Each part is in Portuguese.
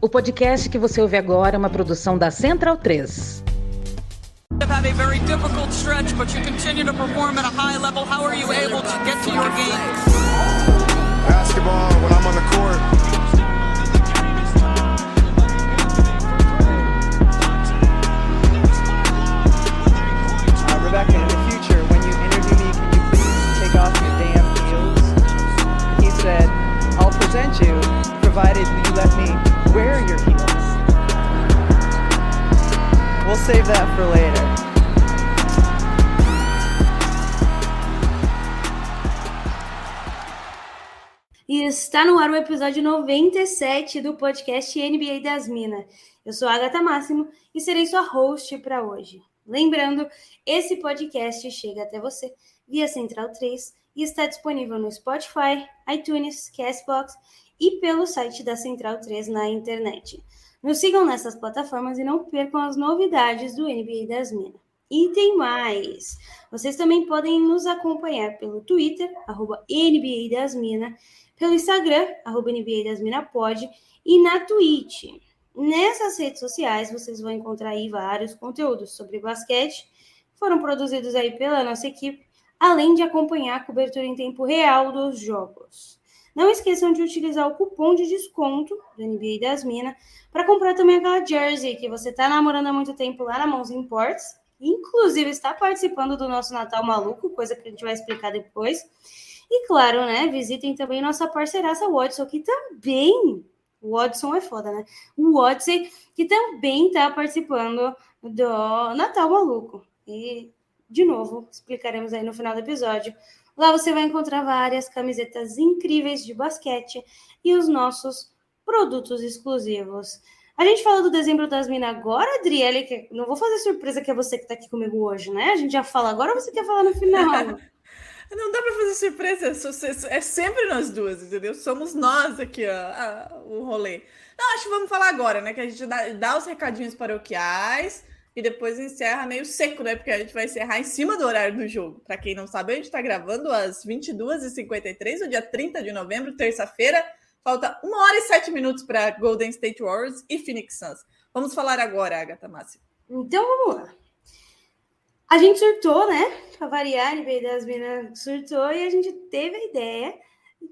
O podcast que você ouve agora é uma produção da Central 3. Have a very difficult stretch, but you continue to perform at a high level. How are you able to get to your game? Basketball when I'm on the court. Rebecca, in the future, when you interview me, can you please take off your damn heels? He said, I'll present you, provided you let me wear your heels. We'll save that for later. E está no ar o episódio 97 do podcast NBA das Minas. Eu sou a Agatha Máximo e serei sua host para hoje. Lembrando, esse podcast chega até você via Central 3 e está disponível no Spotify, iTunes, Castbox e pelo site da Central 3 na internet. Nos sigam nessas plataformas e não percam as novidades do NBA das Minas. E tem mais! Vocês também podem nos acompanhar pelo Twitter, @NBA das Minas, pelo Instagram, @NBA das Minas Pod, e na Twitch. Nessas redes sociais vocês vão encontrar aí vários conteúdos sobre basquete, foram produzidos aí pela nossa equipe, além de acompanhar a cobertura em tempo real dos jogos. Não esqueçam de utilizar o cupom de desconto do NBA das Minas para comprar também aquela jersey que você está namorando há muito tempo lá na Mãos Imports. Inclusive está participando do nosso Natal Maluco, coisa que a gente vai explicar depois. E claro, né, visitem também nossa parceiraça Watson, que também... O Watson é foda, né? O Watson, que também está participando do Natal Maluco. E, de novo, explicaremos aí no final do episódio. Lá você vai encontrar várias camisetas incríveis de basquete e os nossos produtos exclusivos. A gente fala do dezembro das minas agora, Adriele, que não vou fazer surpresa que é você que está aqui comigo hoje, né? A gente já fala agora ou você quer falar no final? Não dá pra fazer surpresa, é sempre nós duas, entendeu? Somos nós aqui, ó, o rolê. Não, acho que vamos falar agora, né? Que a gente dá os recadinhos paroquiais e depois encerra meio seco, né? Porque a gente vai encerrar em cima do horário do jogo. Pra quem não sabe, a gente tá gravando às 22h53, no dia 30 de novembro, terça-feira. Falta 1 hora e 7 minutos para Golden State Warriors e Phoenix Suns. Vamos falar agora, Agatha Máximo. Então, vamos lá. A gente surtou, né? Pra variar, NBA das Minas surtou e a gente teve a ideia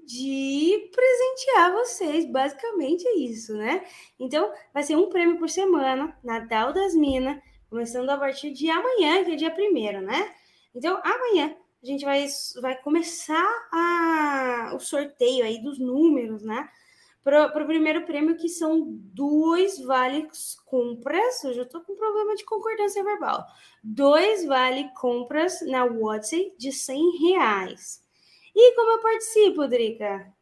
de presentear vocês. Basicamente é isso, né? Então, vai ser um prêmio por semana, Natal das Minas, começando a partir de amanhã, que é dia 1º, né? Então, amanhã a gente vai começar o sorteio aí dos números, né? Para o primeiro prêmio, que são 2 vales compras. Hoje eu estou com problema de concordância verbal. 2 vale compras na Watson de R$100. E como eu participo, Drica?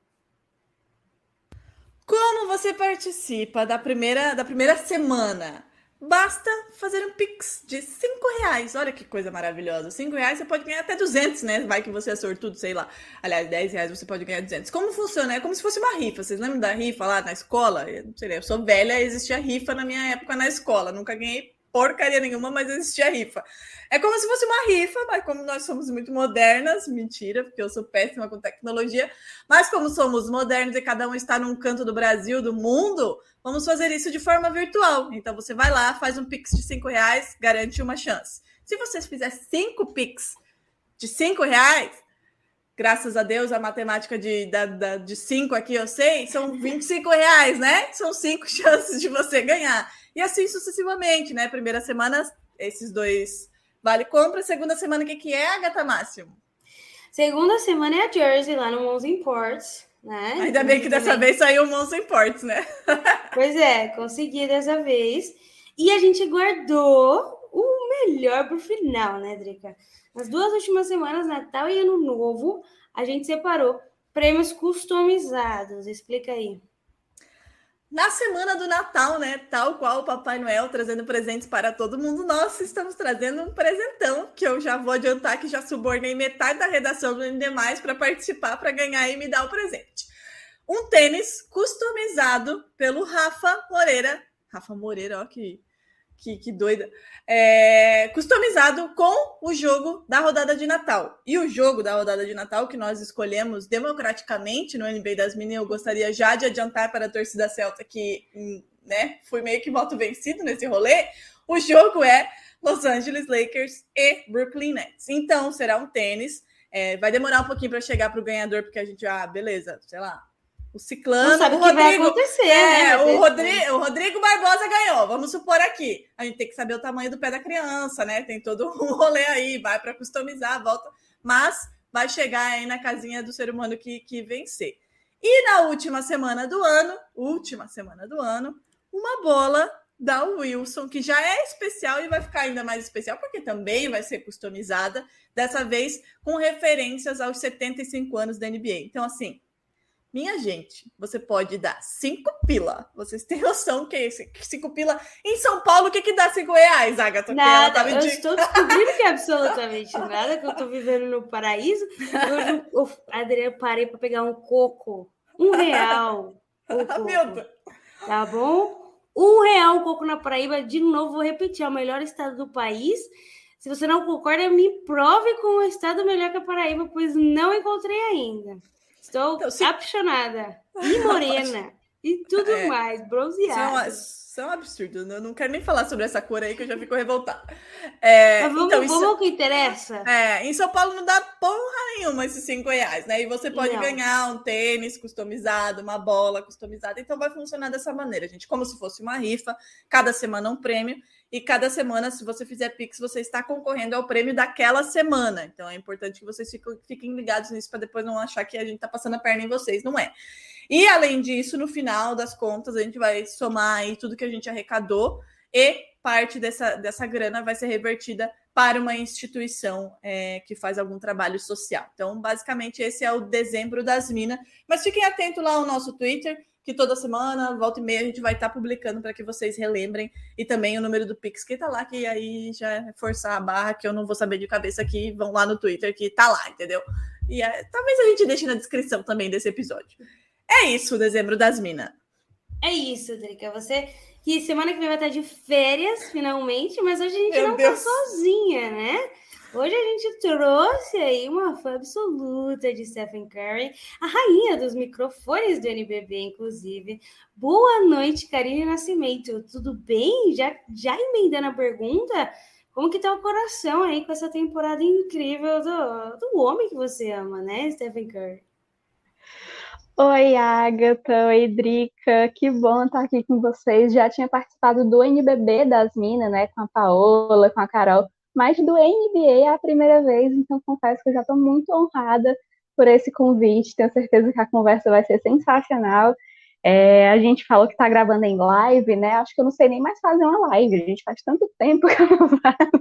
Como você participa da primeira semana? Basta fazer um Pix de R$5. Olha que coisa maravilhosa. R$5 você pode ganhar até 200, né? Vai que você é sortudo, sei lá. Aliás, R$10 você pode ganhar 200. Como funciona? É como se fosse uma rifa. Vocês lembram da rifa lá na escola? Eu não sei, eu sou velha, existia rifa na minha época na escola. Nunca ganhei porcaria nenhuma, mas existia rifa. É como se fosse uma rifa, mas como nós somos muito modernas, mentira, porque eu sou péssima com tecnologia, mas como somos modernos e cada um está num canto do Brasil, do mundo, vamos fazer isso de forma virtual. Então você vai lá, faz um Pix de R$5, garante uma chance. Se você fizer 5 Pix de R$5, graças a Deus, a matemática de 5 aqui eu sei, são R$25, né? São 5 chances de você ganhar. E assim sucessivamente, né? Primeira semana, esses 2 vale compra. Segunda semana, o que é, Agatha Máximo? Segunda semana é a jersey lá no Mons Imports, né? Ainda bem que dessa vez saiu o Mons Imports, né? Pois é, consegui dessa vez. E a gente guardou o melhor pro final, né, Drica? Nas 2 últimas semanas, Natal e Ano Novo, a gente separou prêmios customizados. Explica aí. Na semana do Natal, né? Tal qual o Papai Noel trazendo presentes para todo mundo, nós estamos trazendo um presentão que eu já vou adiantar que já subornei metade da redação do ND+, para participar, para ganhar e me dar o presente. Um tênis customizado pelo Rafa Moreira. Rafa Moreira, ó, que doida. Customizado com o jogo da rodada de Natal. E o jogo da rodada de Natal que nós escolhemos democraticamente no NBA das Minas, eu gostaria já de adiantar para a torcida celta que né, fui meio que voto vencido nesse rolê, o jogo é Los Angeles Lakers e Brooklyn Nets. Então, será um tênis. Vai demorar um pouquinho para chegar para o ganhador, porque a gente, beleza, sei lá, o ciclano, Não sabe o o que vai Rodrigo, acontecer, né? o Rodrigo Barbosa ganhou, vamos supor aqui. A gente tem que saber o tamanho do pé da criança, né? Tem todo um rolê aí, vai para customizar, volta, mas vai chegar aí na casinha do ser humano que vencer. E na última semana do ano, uma bola da Wilson, que já é especial e vai ficar ainda mais especial, porque também vai ser customizada, dessa vez com referências aos 75 anos da NBA. Então, assim, minha gente, você pode dar 5 pila. Vocês têm noção que é isso? 5 pila? Em São Paulo, o que dá 5 reais, Agatha? Nada, eu estou descobrindo que é absolutamente nada, que eu estou vivendo no paraíso. Eu Adriano, parei para pegar um coco. R$1. Meu Deus. Tá bom? R$1 o coco na Paraíba. De novo, vou repetir, é o melhor estado do país. Se você não concorda, me prove com um estado melhor que a Paraíba, pois não encontrei ainda. Estou apaixonada e morena e tudo mais, bronzeada. Isso é um absurdo. Eu não quero nem falar sobre essa cor aí, que eu já fico revoltada. Mas vamos ao que interessa. Em São Paulo não dá porra nenhuma esses 5 reais, né? E você pode ganhar um tênis customizado, uma bola customizada. Então vai funcionar dessa maneira, gente. Como se fosse uma rifa, cada semana um prêmio. E cada semana, se você fizer Pix, você está concorrendo ao prêmio daquela semana. Então é importante que vocês fiquem ligados nisso para depois não achar que a gente está passando a perna em vocês. Não é. E além disso, no final das contas, a gente vai somar aí tudo que a gente arrecadou e parte dessa grana vai ser revertida para uma instituição que faz algum trabalho social. Então, basicamente, esse é o Dezembro das Minas. Mas fiquem atentos lá ao nosso Twitter, que toda semana, volta e meia, a gente vai estar publicando para que vocês relembrem. E também o número do Pix que está lá, que aí já é forçar a barra, que eu não vou saber de cabeça aqui. Vão lá no Twitter, que está lá, entendeu? E talvez a gente deixe na descrição também desse episódio. É isso, Dezembro das Minas. É isso, Drica. Você que semana que vem vai estar de férias, finalmente, mas hoje a gente não está sozinha, né? Hoje a gente trouxe aí uma fã absoluta de Stephen Curry, a rainha dos microfones do NBB, inclusive. Boa noite, Karine Nascimento. Tudo bem? Já emendando a pergunta, como que tá o coração aí com essa temporada incrível do homem que você ama, né, Stephen Curry? Oi, Agatha, oi, Drica, que bom estar aqui com vocês. Já tinha participado do NBB das Minas, né, com a Paola, com a Carol, mas do NBA é a primeira vez, então confesso que eu já estou muito honrada por esse convite. Tenho certeza que a conversa vai ser sensacional. A gente falou que está gravando em live, né? Acho que eu não sei nem mais fazer uma live, a gente faz tanto tempo que eu não faço.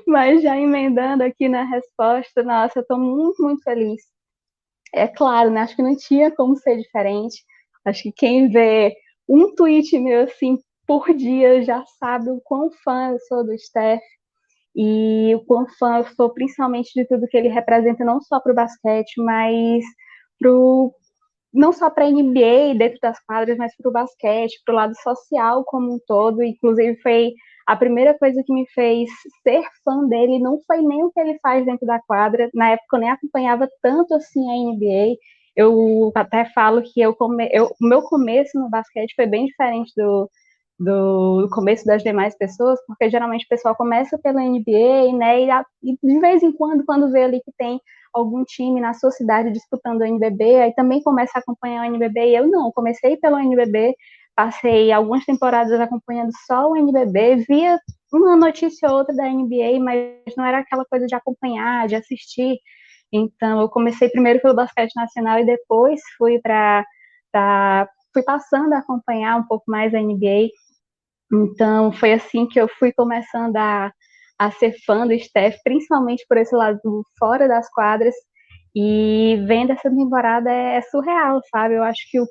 Mas já emendando aqui na resposta, nossa, eu estou muito, muito feliz. É claro, né? Acho que não tinha como ser diferente. Acho que quem vê um tweet meu assim por dia já sabe o quão fã eu sou do Steph e o quão fã eu sou principalmente de tudo que ele representa, não só para o basquete, mas não só para a NBA dentro das quadras, mas para o basquete, para o lado social como um todo. Inclusive foi a primeira coisa que me fez ser fã dele, não foi nem o que ele faz dentro da quadra. Na época eu nem acompanhava tanto assim a NBA. Eu até falo que o meu começo no basquete foi bem diferente do começo das demais pessoas, porque geralmente o pessoal começa pela NBA, né, e de vez em quando vê ali que tem algum time na sua cidade disputando o NBB, aí também começa a acompanhar o NBB, e eu não, comecei pelo NBB, passei algumas temporadas acompanhando só o NBB, via uma notícia ou outra da NBA, mas não era aquela coisa de acompanhar, de assistir. Então eu comecei primeiro pelo basquete nacional e depois fui passando a acompanhar um pouco mais a NBA. Então foi assim que eu fui começando a ser fã do Steph, principalmente por esse lado fora das quadras, e vendo essa temporada é surreal, sabe? Eu acho que o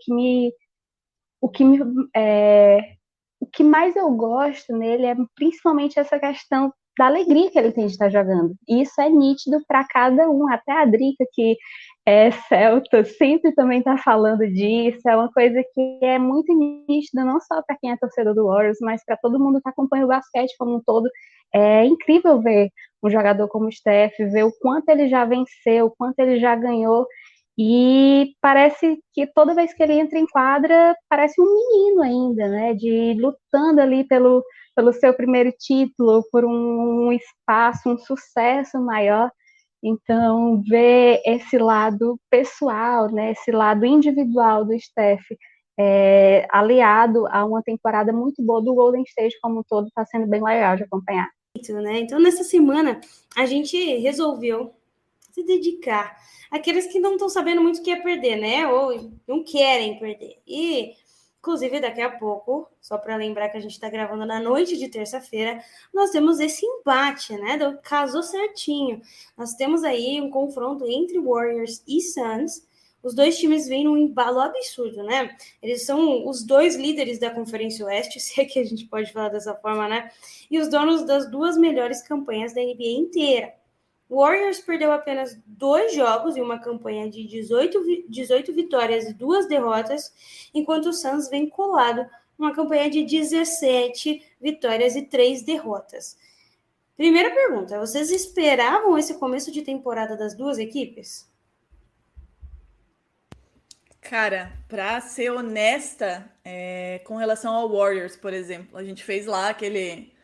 que mais eu gosto nele é principalmente essa questão da alegria que ele tem de estar jogando. E isso é nítido para cada um, até a Drica, que é celta, sempre também está falando disso. É uma coisa que é muito nítida, não só para quem é torcedor do Warriors, mas para todo mundo que acompanha o basquete como um todo. É incrível ver um jogador como o Steph, ver o quanto ele já venceu, o quanto ele já ganhou, E parece que toda vez que ele entra em quadra, parece um menino ainda, né? De lutando ali pelo seu primeiro título, por um espaço, um sucesso maior. Então, ver esse lado pessoal, né? Esse lado individual do Steph, aliado a uma temporada muito boa do Golden State como um todo, está sendo bem legal de acompanhar. Né? Então, nessa semana, a gente resolveu se dedicar àqueles que não estão sabendo muito o que é perder, né? Ou não querem perder. E, inclusive, daqui a pouco, só para lembrar que a gente está gravando na noite de terça-feira, nós temos esse embate, né? Casou certinho. Nós temos aí um confronto entre Warriors e Suns. Os dois times vêm num embalo absurdo, né? Eles são os dois líderes da Conferência Oeste, se é que a gente pode falar dessa forma, né? E os donos das duas melhores campanhas da NBA inteira. O Warriors perdeu apenas 2 jogos em uma campanha de 18 vitórias e 2 derrotas, enquanto o Suns vem colado numa campanha de 17 vitórias e 3 derrotas. Primeira pergunta, vocês esperavam esse começo de temporada das duas equipes? Cara, pra ser honesta, com relação ao Warriors, por exemplo, a gente fez lá aquele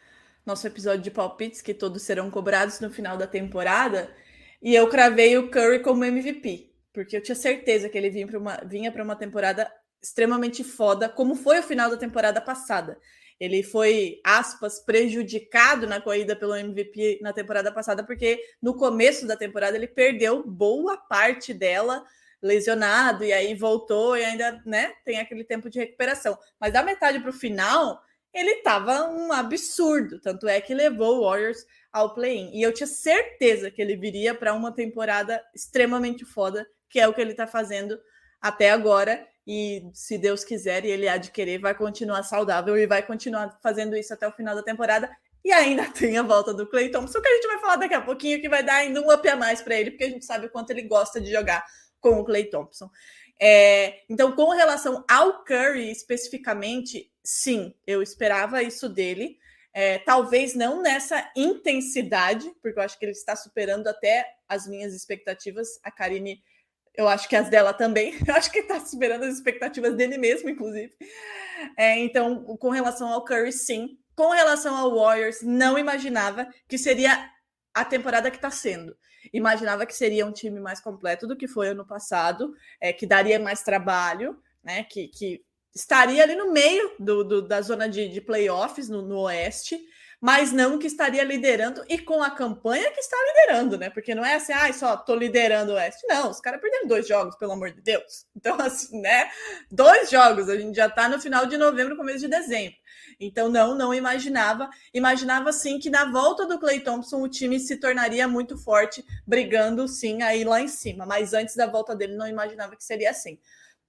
nosso episódio de palpites, que todos serão cobrados no final da temporada, e eu cravei o Curry como MVP, porque eu tinha certeza que ele vinha para uma temporada extremamente foda, como foi o final da temporada passada. Ele foi, aspas, prejudicado na corrida pelo MVP na temporada passada, porque no começo da temporada ele perdeu boa parte dela, lesionado, e aí voltou e ainda, né, tem aquele tempo de recuperação. Mas da metade para o final, ele estava um absurdo, tanto é que levou o Warriors ao play-in. E eu tinha certeza que ele viria para uma temporada extremamente foda, que é o que ele está fazendo até agora. E se Deus quiser, e ele há de querer, vai continuar saudável e vai continuar fazendo isso até o final da temporada. E ainda tem a volta do Klay Thompson, que a gente vai falar daqui a pouquinho, que vai dar ainda um up a mais para ele, porque a gente sabe o quanto ele gosta de jogar com o Klay Thompson. Então, com relação ao Curry especificamente, sim, eu esperava isso dele. Talvez não nessa intensidade, porque eu acho que ele está superando até as minhas expectativas. A Karine, eu acho que as dela também. Eu acho que está superando as expectativas dele mesmo, inclusive. Então, com relação ao Curry, sim. Com relação ao Warriors, não imaginava que seria a temporada que está sendo. Imaginava que seria um time mais completo do que foi ano passado, que daria mais trabalho, né? Que estaria ali no meio da zona de playoffs no Oeste, mas não que estaria liderando e com a campanha que está liderando, né? Porque não é assim, só tô liderando o Oeste. Não, os caras perderam 2 jogos, pelo amor de Deus. Então, assim, né? 2 jogos, a gente já tá no final de novembro, começo de dezembro. Então, não imaginava. Imaginava, sim, que na volta do Klay Thompson o time se tornaria muito forte, brigando, sim, aí lá em cima. Mas antes da volta dele, não imaginava que seria assim.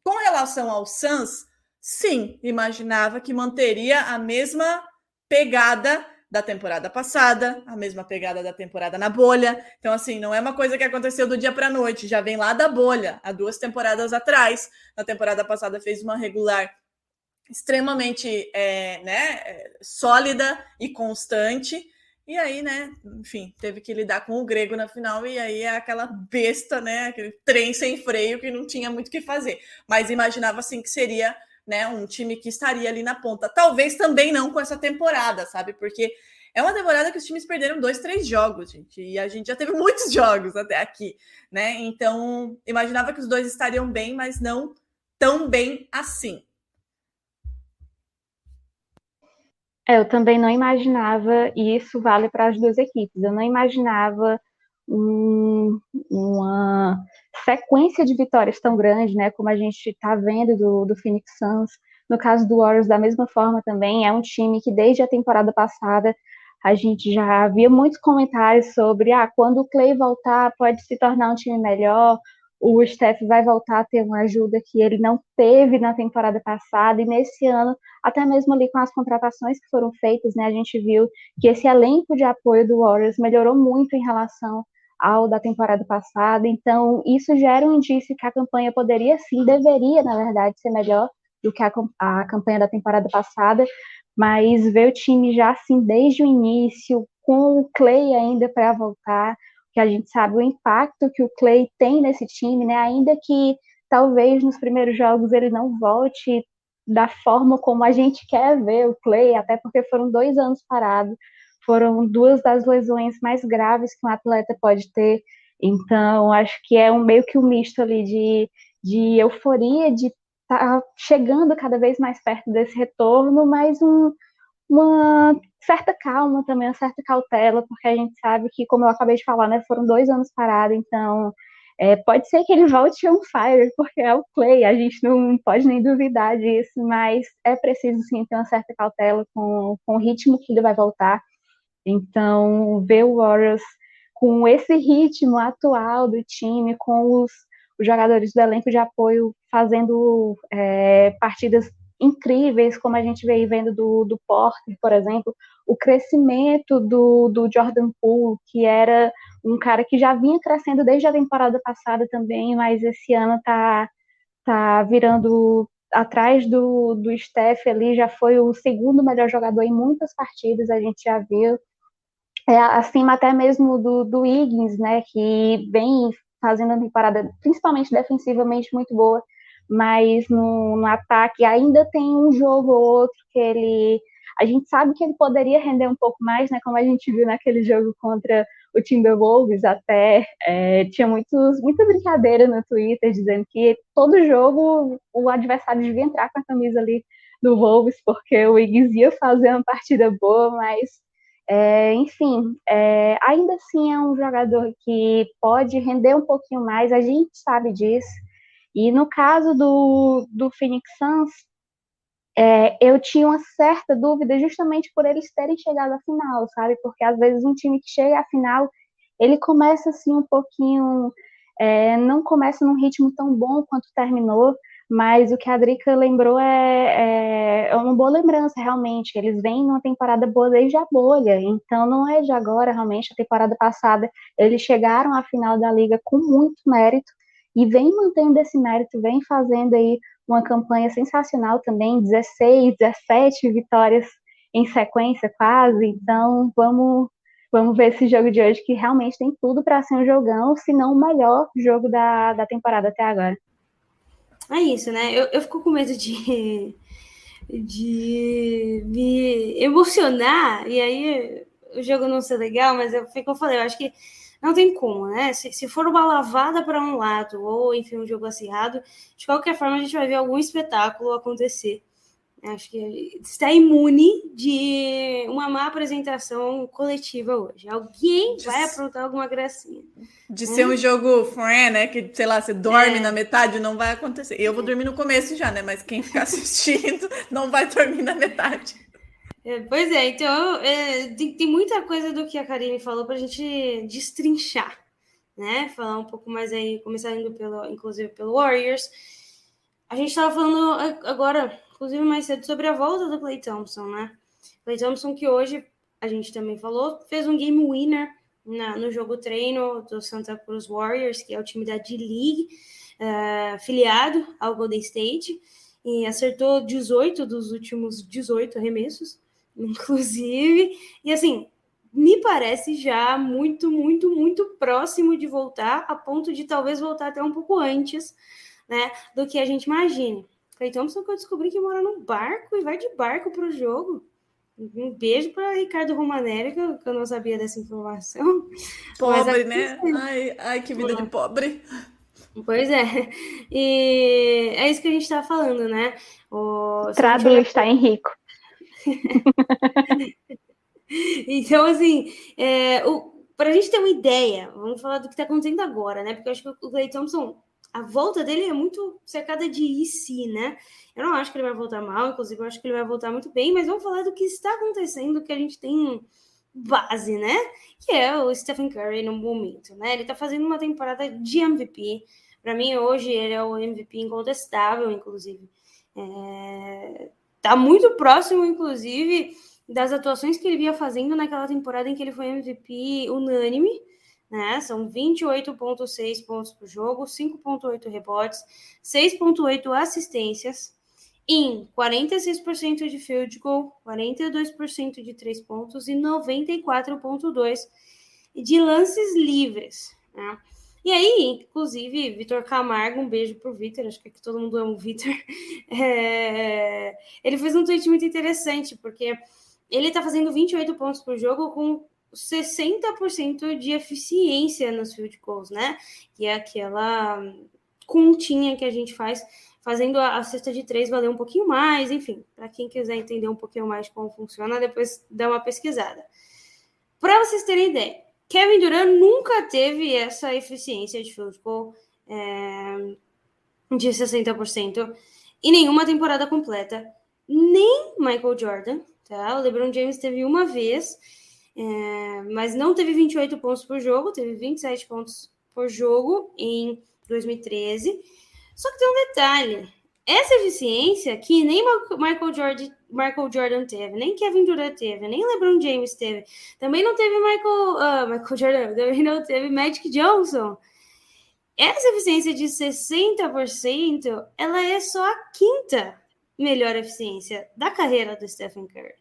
Com relação ao Suns, sim, imaginava que manteria a mesma pegada da temporada passada, a mesma pegada da temporada na bolha. Então, assim, não é uma coisa que aconteceu do dia para a noite, já vem lá da bolha, há 2 temporadas atrás. Na temporada passada fez uma regular extremamente sólida e constante, e aí, né, enfim, teve que lidar com o grego na final, e aí é aquela besta, né, aquele trem sem freio que não tinha muito o que fazer, mas imaginava, assim, que seria, né, um time que estaria ali na ponta, talvez também não com essa temporada, sabe, porque é uma temporada que os times perderam 2, 3 jogos, gente, e a gente já teve muitos jogos até aqui, né, então imaginava que os dois estariam bem, mas não tão bem assim. Eu também não imaginava, e isso vale para as 2 equipes, eu não imaginava uma sequência de vitórias tão grande, né, como a gente está vendo do Phoenix Suns. No caso do Warriors, da mesma forma também, é um time que desde a temporada passada a gente já via muitos comentários sobre quando o Klay voltar pode se tornar um time melhor, o Steph vai voltar a ter uma ajuda que ele não teve na temporada passada, e nesse ano, até mesmo ali com as contratações que foram feitas, né, a gente viu que esse elenco de apoio do Warriors melhorou muito em relação ao da temporada passada, então isso gera um indício que a campanha poderia sim, deveria, na verdade, ser melhor do que a campanha da temporada passada, mas ver o time já assim, desde o início, com o Klay ainda para voltar, porque a gente sabe o impacto que o Klay tem nesse time, né? Ainda que talvez nos primeiros jogos ele não volte da forma como a gente quer ver o Klay, até porque foram 2 anos parados, foram 2 das lesões mais graves que um atleta pode ter. Então, acho que é meio que um misto ali de euforia, de estar chegando cada vez mais perto desse retorno, mas uma certa calma também, uma certa cautela, porque a gente sabe que, como eu acabei de falar, né, foram 2 anos parados, então pode ser que ele volte on fire, porque é o Klay, a gente não pode nem duvidar disso, mas é preciso sim ter uma certa cautela com o ritmo que ele vai voltar. Então, ver o Warriors com esse ritmo atual do time, com os jogadores do elenco de apoio fazendo partidas incríveis, como a gente veio vendo do Porter, por exemplo, o crescimento do Jordan Poole, que era um cara que já vinha crescendo desde a temporada passada também, mas esse ano tá virando atrás do Steph ali, já foi o segundo melhor jogador em muitas partidas, a gente já viu. Acima até mesmo do Wiggins, né, que vem fazendo uma temporada principalmente defensivamente muito boa, mas no ataque ainda tem um jogo ou outro que a gente sabe que ele poderia render um pouco mais, né, como a gente viu naquele jogo contra o Timberwolves, até tinha muita brincadeira no Twitter dizendo que todo jogo o adversário devia entrar com a camisa ali do Wolves, porque o Wiggins ia fazer uma partida boa, mas enfim, ainda assim é um jogador que pode render um pouquinho mais, a gente sabe disso. E no caso do Phoenix Suns, eu tinha uma certa dúvida justamente por eles terem chegado à final, sabe? Porque às vezes um time que chega à final, ele começa assim um pouquinho, não começa num ritmo tão bom quanto terminou, mas o que a Drica lembrou é uma boa lembrança, realmente. Eles vêm numa temporada boa desde a bolha, então não é de agora, realmente. A temporada passada, eles chegaram à final da Liga com muito mérito, e vem mantendo esse mérito, vem fazendo aí uma campanha sensacional também, 16, 17 vitórias em sequência quase, então vamos ver esse jogo de hoje, que realmente tem tudo para ser um jogão, se não o melhor jogo da temporada até agora. É isso, né? Eu fico com medo de me emocionar, e aí o jogo não ser legal, mas eu falei, eu acho que não tem como, né? Se for uma lavada para um lado, ou enfim, um jogo acirrado, de qualquer forma a gente vai ver algum espetáculo acontecer. Acho que está imune de uma má apresentação coletiva hoje. Alguém vai aprontar alguma gracinha. De ser um jogo friend, né? Que, sei lá, você dorme na metade, não vai acontecer. Eu vou dormir no começo já, né? Mas quem ficar assistindo não vai dormir na metade. Pois é, então tem muita coisa do que a Karine falou para a gente destrinchar, né? Falar um pouco mais aí, começar indo inclusive pelo Warriors. A gente estava falando agora, inclusive mais cedo, sobre a volta do Klay Thompson, né? Klay Thompson, que hoje, a gente também falou, fez um game winner no jogo treino do Santa Cruz Warriors, que é o time da D-League, filiado ao Golden State, e acertou 18 dos últimos 18 arremessos, inclusive, e assim, me parece já muito, muito, muito próximo de voltar, a ponto de talvez voltar até um pouco antes, né, do que a gente imagine. Klay Thompson, que eu descobri que mora num barco e vai de barco para o jogo. Um beijo para Ricardo Romanelli, que eu não sabia dessa informação. Pobre, né? Ai, que vida de pobre. Pois é. E é isso que a gente tá falando, né? Traduz, está em rico. Então, assim, para a gente ter uma ideia, vamos falar do que está acontecendo agora, né? Porque eu acho que o Klay Thompson, a volta dele é muito cercada de IC, né? Eu não acho que ele vai voltar mal, inclusive eu acho que ele vai voltar muito bem, mas vamos falar do que está acontecendo, que a gente tem base, né? Que é o Stephen Curry no momento, né? Ele tá fazendo uma temporada de MVP. Para mim, hoje, ele é o MVP incontestável, inclusive. Tá muito próximo, inclusive, das atuações que ele vinha fazendo naquela temporada em que ele foi MVP unânime, né? São 28,6 pontos por jogo, 5,8 rebotes, 6,8 assistências, em 46% de field goal, 42% de 3 pontos e 94,2% de lances livres, né? E aí, inclusive, Vitor Camargo, um beijo pro Vitor, acho que aqui todo mundo ama o Vitor, ele fez um tweet muito interessante, porque ele tá fazendo 28 pontos por jogo com 60% de eficiência nos field goals, né? Que é aquela continha que a gente faz, fazendo a cesta de 3 valer um pouquinho mais, enfim, para quem quiser entender um pouquinho mais como funciona, depois dá uma pesquisada. Para vocês terem ideia, Kevin Durant nunca teve essa eficiência de field goal de 60% em nenhuma temporada completa, nem Michael Jordan, tá? O LeBron James teve uma vez, mas não teve 28 pontos por jogo, teve 27 pontos por jogo em 2013. Só que tem um detalhe, essa eficiência que nem Michael Jordan teve, nem Kevin Durant teve, nem LeBron James teve, também não teve Michael Jordan, também não teve Magic Johnson. Essa eficiência de 60%, ela é só a quinta melhor eficiência da carreira do Stephen Curry.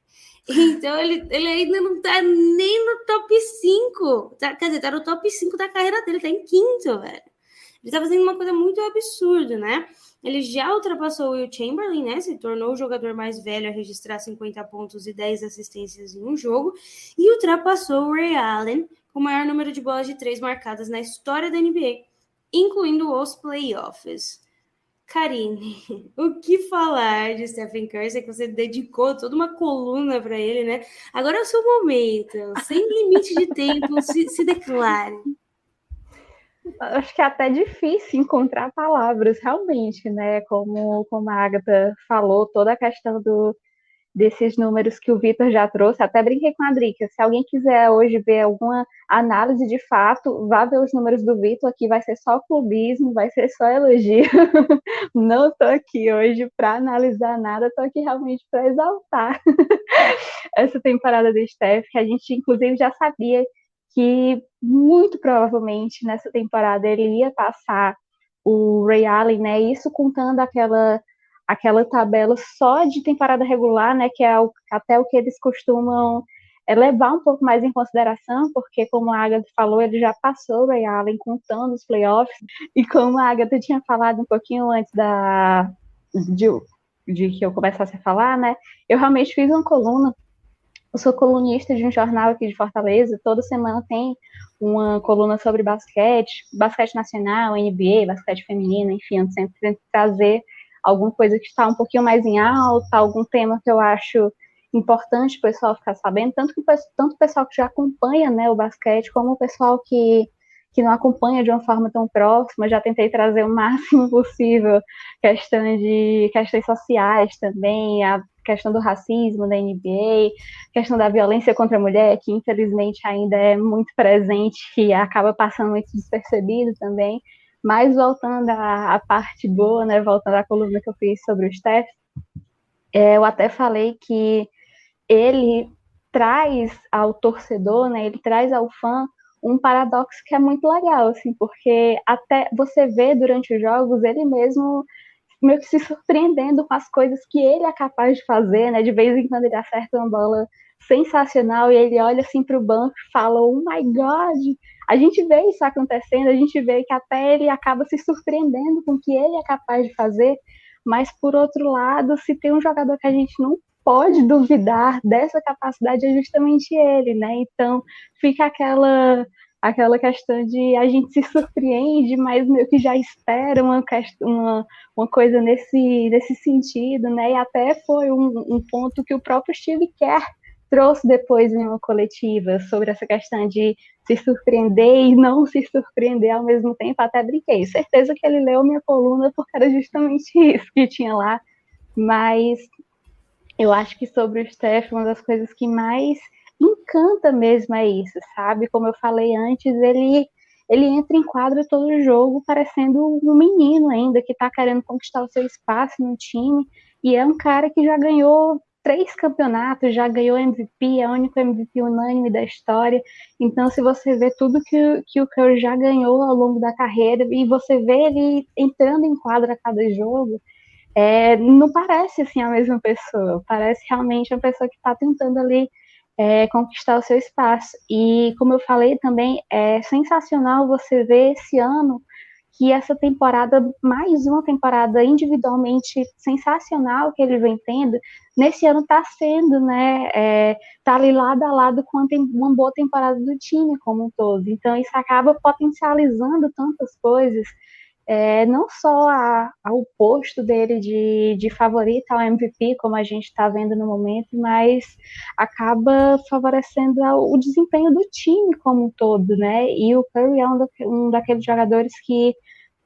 Então, ele ainda não tá nem no top 5, quer dizer, tá no top 5 da carreira dele, tá em quinto, velho. Ele tá fazendo uma coisa muito absurda, né? Ele já ultrapassou o Will Chamberlain, né? Se tornou o jogador mais velho a registrar 50 pontos e 10 assistências em um jogo. E ultrapassou o Ray Allen com o maior número de bolas de 3 marcadas na história da NBA, incluindo os playoffs. Karine, o que falar de Stephen Curry? Sei que você dedicou toda uma coluna para ele, né? Agora é o seu momento. Sem limite de tempo, se declare. Acho que é até difícil encontrar palavras, realmente, né? Como a Agatha falou, toda a questão desses números que o Vitor já trouxe, até brinquei com a Drica. Se alguém quiser hoje ver alguma análise de fato, vá ver os números do Vitor, aqui vai ser só clubismo, vai ser só elogio. Não estou aqui hoje para analisar nada, estou aqui realmente para exaltar essa temporada do Steph, que a gente inclusive já sabia que muito provavelmente nessa temporada ele ia passar o Ray Allen, né? Isso contando aquela tabela só de temporada regular, né? Que é até o que eles costumam levar um pouco mais em consideração, porque como a Agatha falou, ele já passou o Ray Allen contando os playoffs, e como a Agatha tinha falado um pouquinho antes de que eu começasse a falar, né? Eu realmente fiz uma coluna. Eu sou colunista de um jornal aqui de Fortaleza, toda semana tem uma coluna sobre basquete nacional, NBA, basquete feminino, enfim, eu sempre tento trazer alguma coisa que está um pouquinho mais em alta, algum tema que eu acho importante o pessoal ficar sabendo, tanto o pessoal que já acompanha, né, o basquete, como o pessoal que não acompanha de uma forma tão próxima. Já tentei trazer o máximo possível questões sociais também, a questão do racismo da NBA, questão da violência contra a mulher, que infelizmente ainda é muito presente e acaba passando muito despercebido também. Mas voltando à parte boa, né, voltando à coluna que eu fiz sobre o Steph, eu até falei que ele traz ao torcedor, né, ele traz ao fã um paradoxo que é muito legal, assim, porque até você vê durante os jogos ele mesmo meio que se surpreendendo com as coisas que ele é capaz de fazer, né? De vez em quando ele acerta uma bola sensacional e ele olha assim para o banco e fala, oh my God! A gente vê isso acontecendo, a gente vê que até ele acaba se surpreendendo com o que ele é capaz de fazer, mas por outro lado, se tem um jogador que a gente não pode duvidar dessa capacidade, é justamente ele, né? Então fica aquela questão de a gente se surpreende, mas meio que já espera uma coisa nesse sentido, né? E até foi um ponto que o próprio Steve Kerr trouxe depois em uma coletiva sobre essa questão de se surpreender e não se surpreender ao mesmo tempo. Até brinquei, certeza que ele leu minha coluna porque era justamente isso que tinha lá. Mas eu acho que sobre o Steph, uma das coisas que mais encanta mesmo é isso, sabe? Como eu falei antes, ele entra em quadra todo jogo parecendo um menino ainda, que tá querendo conquistar o seu espaço no time, e é um cara que já ganhou 3 campeonatos, já ganhou MVP, é o único MVP unânime da história. Então, se você vê tudo que o Curry já ganhou ao longo da carreira, e você vê ele entrando em quadra a cada jogo, não parece assim a mesma pessoa, parece realmente uma pessoa que está tentando ali conquistar o seu espaço. E, como eu falei também, é sensacional você ver esse ano que essa temporada, mais uma temporada individualmente sensacional que ele vem tendo, nesse ano está sendo, né, tá ali lado a lado com uma boa temporada do time como um todo. Então isso acaba potencializando tantas coisas, não só ao posto dele de favorito ao MVP, como a gente está vendo no momento, mas acaba favorecendo o desempenho do time como um todo, né? E o Curry é um daqueles jogadores que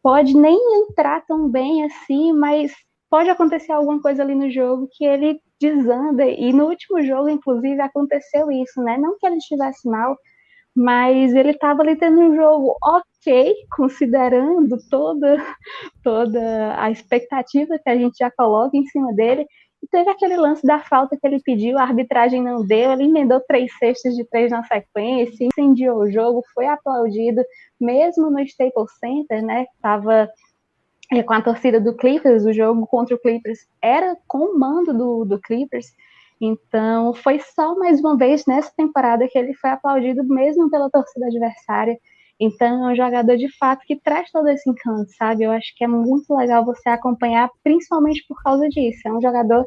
pode nem entrar tão bem assim, mas pode acontecer alguma coisa ali no jogo que ele desanda, e no último jogo, inclusive, aconteceu isso, né? Não que ele estivesse mal, mas ele estava ali tendo um jogo ok, considerando toda a expectativa que a gente já coloca em cima dele. E teve aquele lance da falta que ele pediu, a arbitragem não deu, ele emendou 3 cestas de 3 na sequência, incendiou o jogo, foi aplaudido, mesmo no Staples Center, né? Estava com a torcida do Clippers, o jogo contra o Clippers era com o mando do Clippers. Então, foi só mais uma vez nessa temporada que ele foi aplaudido mesmo pela torcida adversária. Então, é um jogador de fato que traz todo esse encanto, sabe? Eu acho que é muito legal você acompanhar, principalmente por causa disso. É um jogador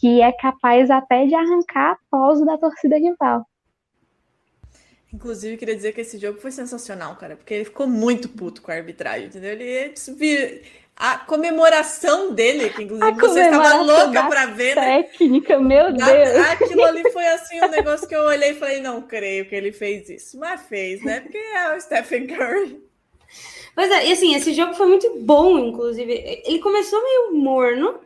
que é capaz até de arrancar aplauso da torcida rival. Inclusive, queria dizer que esse jogo foi sensacional, cara, porque ele ficou muito puto com a arbitragem, entendeu? A comemoração dele, que inclusive você estava louca pra ver, né? Técnica, meu Deus! Aquilo ali foi assim, um negócio que eu olhei e falei, não creio que ele fez isso. Mas fez, né? Porque é o Stephen Curry. Pois é, e assim, esse jogo foi muito bom, inclusive. Ele começou meio morno,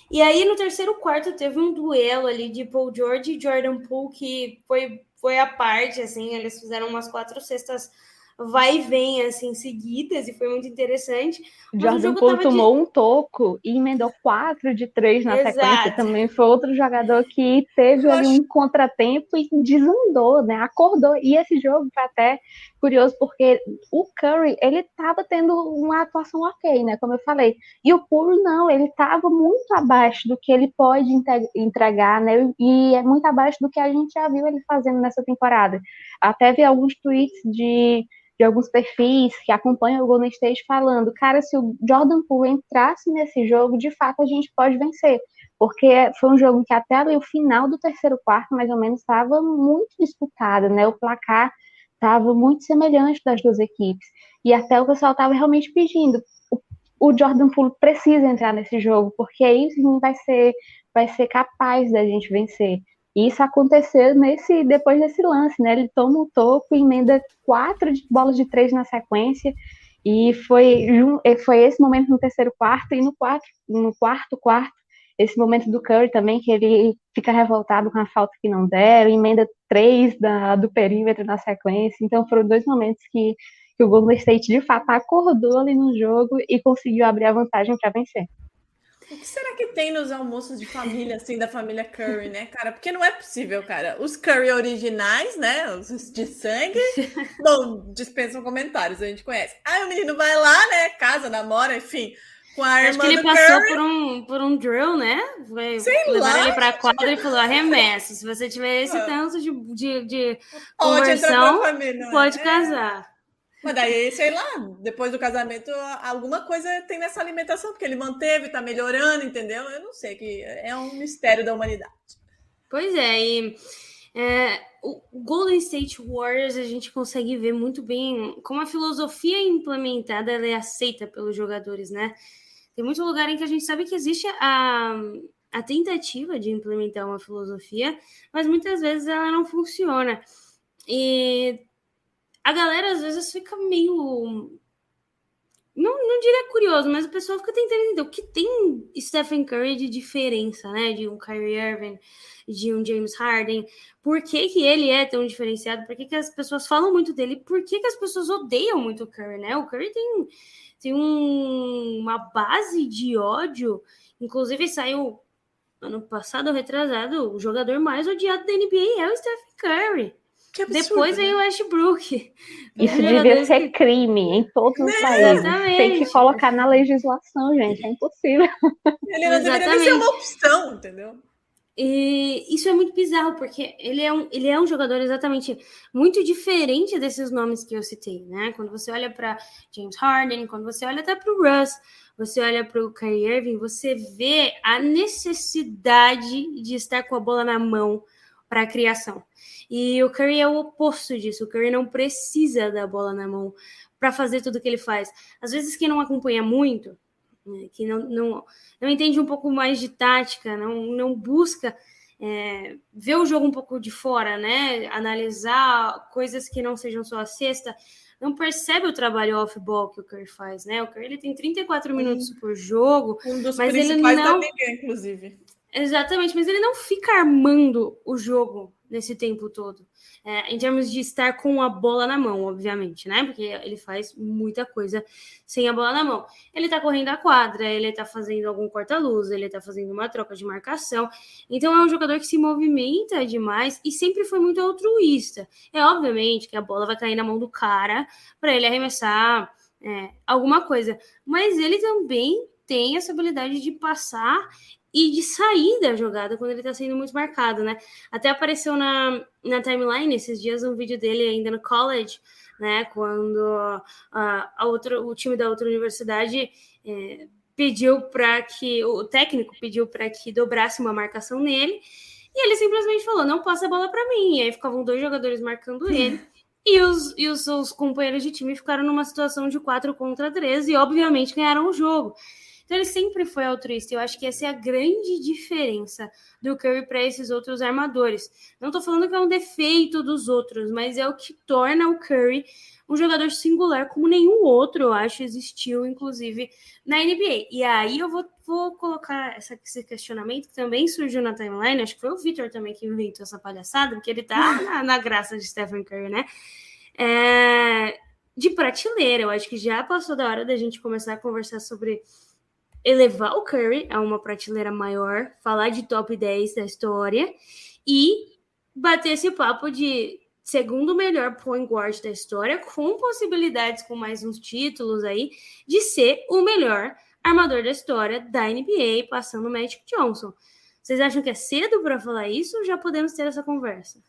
e aí no terceiro quarto teve um duelo ali de Paul George e Jordan Poole, que foi a parte, assim, eles fizeram umas 4 cestas vai e vem, assim, seguidas, e foi muito interessante. Jordan Poole tomou um toco e emendou 4 de 3 na sequência. Também foi outro jogador que teve ali um contratempo e desandou, né? Acordou. E esse jogo foi até curioso, porque o Curry, ele estava tendo uma atuação ok, né? Como eu falei. E o Poole, não, ele estava muito abaixo do que ele pode entregar, né? E é muito abaixo do que a gente já viu ele fazendo nessa temporada. Até vi alguns tweets de alguns perfis que acompanham o Golden State falando, cara, se o Jordan Poole entrasse nesse jogo, de fato a gente pode vencer, porque foi um jogo que até ali o final do terceiro quarto, mais ou menos, estava muito disputado, né? O placar estava muito semelhante das duas equipes, e até o pessoal estava realmente pedindo, o Jordan Poole precisa entrar nesse jogo, porque aí sim vai ser capaz da gente vencer. E isso aconteceu depois desse lance, né? Ele toma o toco e emenda 4 bolas de 3 na sequência. E foi esse momento no terceiro quarto, e no quarto, esse momento do Curry também, que ele fica revoltado com a falta que não deram, emenda 3 do perímetro na sequência. Então foram 2 momentos que o Golden State de fato acordou ali no jogo e conseguiu abrir a vantagem para vencer. O que será que tem nos almoços de família, assim, da família Curry, né, cara? Porque não é possível, cara. Os Curry originais, né, os de sangue, bom, dispensam comentários, a gente conhece. Aí o menino vai lá, né, casa, namora, enfim, com a irmã do Curry. Acho que ele passou por um drill, né? Levaram ele pra quadra e falou, arremesso. Se você tiver esse tanto de conversão, pode casar. Mas daí, sei lá, depois do casamento, alguma coisa tem nessa alimentação, porque ele manteve, tá melhorando, entendeu? Eu não sei, que é um mistério da humanidade. Pois é, e o Golden State Warriors, a gente consegue ver muito bem como a filosofia implementada ela é aceita pelos jogadores, né? Tem muito lugar em que a gente sabe que existe a tentativa de implementar uma filosofia, mas muitas vezes ela não funciona. E a galera, às vezes, fica meio... Não diria curioso, mas o pessoal fica tentando entender o que tem Stephen Curry de diferença, né? De um Kyrie Irving, de um James Harden. Por que ele é tão diferenciado? Por que as pessoas falam muito dele? Por que as pessoas odeiam muito o Curry, né? O Curry tem uma base de ódio. Inclusive, saiu ano passado, retrasado, o jogador mais odiado da NBA é o Stephen Curry. Absurdo, depois né? vem o Westbrook. Isso devia ser crime em todos os países. Exatamente. Tem que colocar na legislação, gente. É impossível. Ele não deveria nem ser uma opção, entendeu? E isso é muito bizarro, porque ele é um jogador exatamente muito diferente desses nomes que eu citei, né? Quando você olha para James Harden, quando você olha até para o Russ, você olha para o Kyrie Irving, você vê a necessidade de estar com a bola na mão para a criação. E o Curry é o oposto disso. O Curry não precisa da bola na mão para fazer tudo que ele faz. Às vezes, quem não acompanha muito, que não entende um pouco mais de tática, não busca ver o jogo um pouco de fora, né? Analisar coisas que não sejam só a cesta, não percebe o trabalho off-ball que o Curry faz, né? O Curry ele tem 34 minutos por jogo, Um dos mas ele principais da não... liga, inclusive. Exatamente, mas ele não fica armando o jogo nesse tempo todo. Em termos de estar com a bola na mão, obviamente, né? Porque ele faz muita coisa sem a bola na mão. Ele tá correndo a quadra, ele tá fazendo algum corta-luz, ele tá fazendo uma troca de marcação. Então é um jogador que se movimenta demais e sempre foi muito altruísta. Obviamente que a bola vai cair na mão do cara para ele arremessar alguma coisa. Mas ele também tem essa habilidade de passar e de sair da jogada quando ele tá sendo muito marcado, né? Até apareceu na timeline esses dias um vídeo dele ainda no college, né? Quando o time da outra universidade pediu para que o técnico pediu para que dobrasse uma marcação nele e ele simplesmente falou: não passa a bola para mim. E aí ficavam 2 jogadores marcando ele. E os seus companheiros de time ficaram numa situação de 4 contra 3 e obviamente ganharam o jogo. Então ele sempre foi altruísta. Eu acho que essa é a grande diferença do Curry para esses outros armadores. Não estou falando que é um defeito dos outros, mas é o que torna o Curry um jogador singular como nenhum outro, eu acho, existiu, inclusive, na NBA. E aí eu vou colocar esse questionamento que também surgiu na timeline. Acho que foi o Victor também que inventou essa palhaçada, porque ele tá na graça de Stephen Curry, né? De prateleira. Eu acho que já passou da hora da gente começar a conversar sobre elevar o Curry a uma prateleira maior, falar de top 10 da história e bater esse papo de segundo melhor point guard da história, com possibilidades com mais uns títulos aí, de ser o melhor armador da história da NBA, passando o Magic Johnson. Vocês acham que é cedo para falar isso ou já podemos ter essa conversa?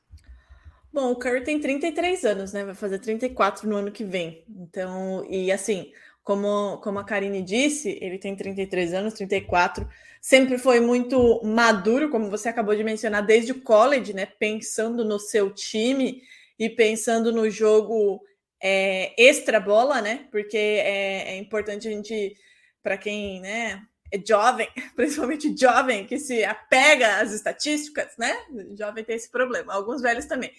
Bom, o Curry tem 33 anos, né? Vai fazer 34 no ano que vem. Então, e assim, como a Karine disse, ele tem 33 anos, 34, sempre foi muito maduro, como você acabou de mencionar, desde o college, né? Pensando no seu time e pensando no jogo extra bola, né? Porque é importante a gente, para quem, né, é jovem, principalmente jovem, que se apega às estatísticas, né? Jovem tem esse problema, alguns velhos também.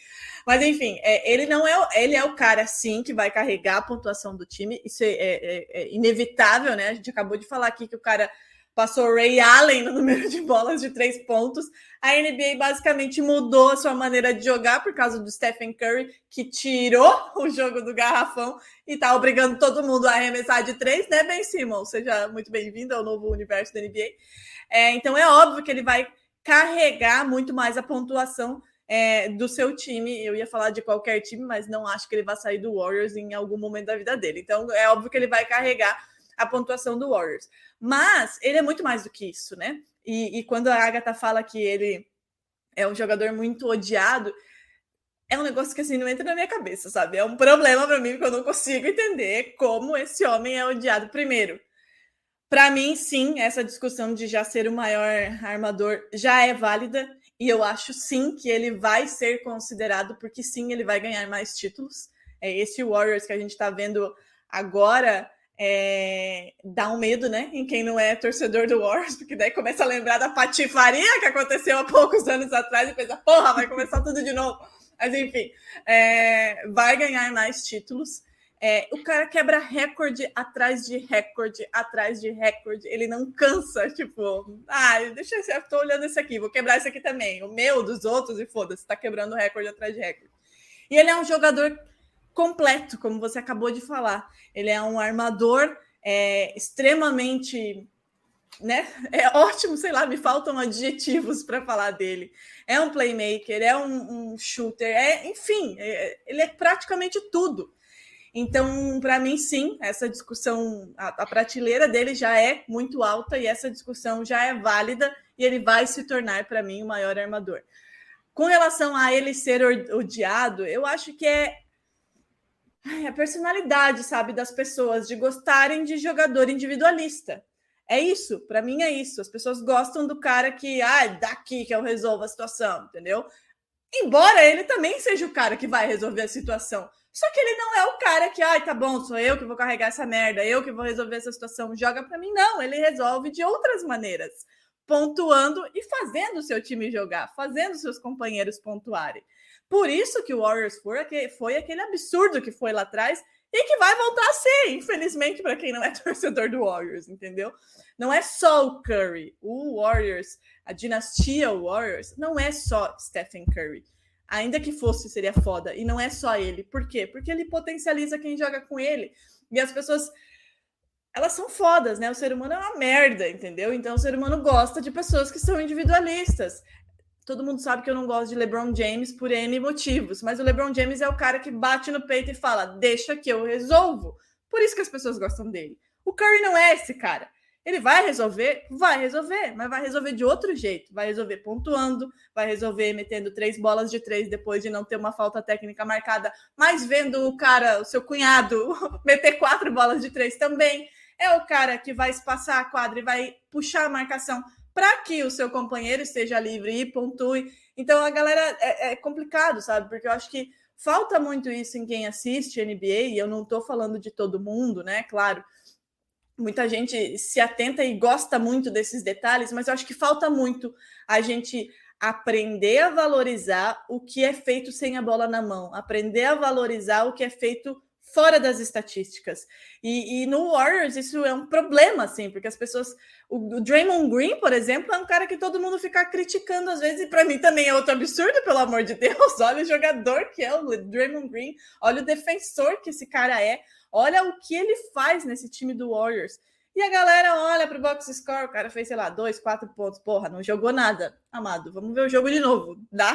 Mas, enfim, ele é o cara, sim, que vai carregar a pontuação do time. Isso é inevitável, né? A gente acabou de falar aqui que o cara passou o Ray Allen no número de bolas de 3 pontos. A NBA basicamente mudou a sua maneira de jogar por causa do Stephen Curry, que tirou o jogo do garrafão e tá obrigando todo mundo a arremessar de 3, né, Ben Simmons? Seja muito bem-vindo ao novo universo da NBA. Então é óbvio que ele vai carregar muito mais a pontuação do seu time. Eu ia falar de qualquer time, mas não acho que ele vai sair do Warriors em algum momento da vida dele. Então é óbvio que ele vai carregar a pontuação do Warriors. Mas ele é muito mais do que isso, né? E quando a Agatha fala que ele é um jogador muito odiado, é um negócio que assim não entra na minha cabeça, sabe? É um problema para mim, porque eu não consigo entender como esse homem é odiado. Primeiro, para mim, sim, essa discussão de já ser o maior armador já é válida, e eu acho sim que ele vai ser considerado, porque sim, ele vai ganhar mais títulos. Esse Warriors que a gente está vendo agora dá um medo, né, em quem não é torcedor do Warriors, porque daí começa a lembrar da patifaria que aconteceu há poucos anos atrás e pensa, porra, vai começar tudo de novo. Mas enfim, vai ganhar mais títulos. O cara quebra recorde atrás de recorde, atrás de recorde. Ele não cansa, tipo, deixa eu tô olhando esse aqui, vou quebrar esse aqui também. O meu, dos outros, e foda-se, tá quebrando recorde atrás de recorde. E ele é um jogador completo, como você acabou de falar. Ele é um armador extremamente, né? É ótimo, sei lá, me faltam adjetivos para falar dele. É um playmaker, é um shooter, enfim, ele é praticamente tudo. Então, para mim, sim, essa discussão, a prateleira dele já é muito alta e essa discussão já é válida e ele vai se tornar, para mim, o maior armador. Com relação a ele ser odiado, eu acho que é a personalidade, sabe, das pessoas, de gostarem de jogador individualista. É isso, para mim é isso. As pessoas gostam do cara que, daqui que eu resolvo a situação, entendeu? Embora ele também seja o cara que vai resolver a situação. Só que ele não é o cara que, tá bom, sou eu que vou carregar essa merda, eu que vou resolver essa situação, joga para mim. Não, ele resolve de outras maneiras, pontuando e fazendo o seu time jogar, fazendo seus companheiros pontuarem. Por isso que o Warriors foi aquele absurdo que foi lá atrás e que vai voltar a ser, infelizmente, para quem não é torcedor do Warriors, entendeu? Não é só o Curry, o Warriors, a dinastia Warriors, não é só Stephen Curry. Ainda que fosse, seria foda. E não é só ele. Por quê? Porque ele potencializa quem joga com ele. E as pessoas, elas são fodas, né? O ser humano é uma merda, entendeu? Então o ser humano gosta de pessoas que são individualistas. Todo mundo sabe que eu não gosto de LeBron James por N motivos, mas o LeBron James é o cara que bate no peito e fala, deixa que eu resolvo. Por isso que as pessoas gostam dele. O Curry não é esse cara. Ele vai resolver, mas vai resolver de outro jeito. Vai resolver pontuando, vai resolver metendo 3 bolas de 3 depois de não ter uma falta técnica marcada, mas vendo o cara, o seu cunhado, meter 4 bolas de 3 também. É o cara que vai espaçar a quadra e vai puxar a marcação para que o seu companheiro esteja livre e pontue. Então, a galera é complicado, sabe? Porque eu acho que falta muito isso em quem assiste NBA, e eu não estou falando de todo mundo, né? Claro, muita gente se atenta e gosta muito desses detalhes, mas eu acho que falta muito a gente aprender a valorizar o que é feito sem a bola na mão, aprender a valorizar o que é feito fora das estatísticas. E no Warriors isso é um problema, assim, porque as pessoas... O Draymond Green, por exemplo, é um cara que todo mundo fica criticando às vezes, e para mim também é outro absurdo, pelo amor de Deus. Olha o jogador que é o Draymond Green, olha o defensor que esse cara é, olha o que ele faz nesse time do Warriors. E a galera olha para o box score, o cara fez, sei lá, 2, 4 pontos. Porra, não jogou nada. Amado, vamos ver o jogo de novo. Dá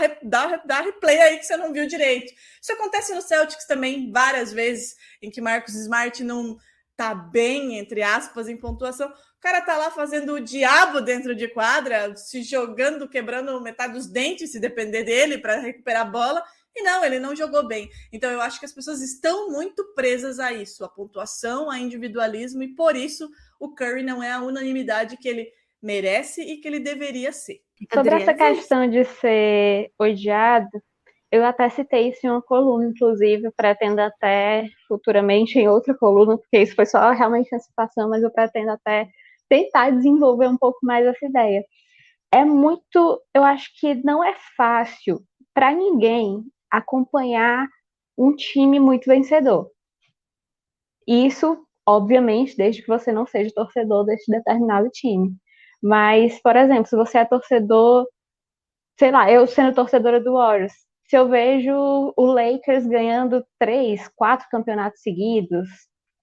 replay aí que você não viu direito. Isso acontece no Celtics também várias vezes, em que Marcus Smart não tá bem, entre aspas, em pontuação. O cara tá lá fazendo o diabo dentro de quadra, se jogando, quebrando metade dos dentes, se depender dele, para recuperar a bola. E não, ele não jogou bem. Então eu acho que as pessoas estão muito presas a isso, a pontuação, a individualismo, e por isso o Curry não é a unanimidade que ele merece e que ele deveria ser. Sobre essa questão de ser odiado, eu até citei isso em uma coluna, inclusive, eu pretendo até futuramente em outra coluna, porque isso foi só realmente uma citação, mas eu pretendo até tentar desenvolver um pouco mais essa ideia. Eu acho que não é fácil para ninguém acompanhar um time muito vencedor. Isso, obviamente, desde que você não seja torcedor desse determinado time. Mas, por exemplo, se você é torcedor, sei lá, eu sendo torcedora do Warriors, se eu vejo o Lakers ganhando 3, 4 campeonatos seguidos,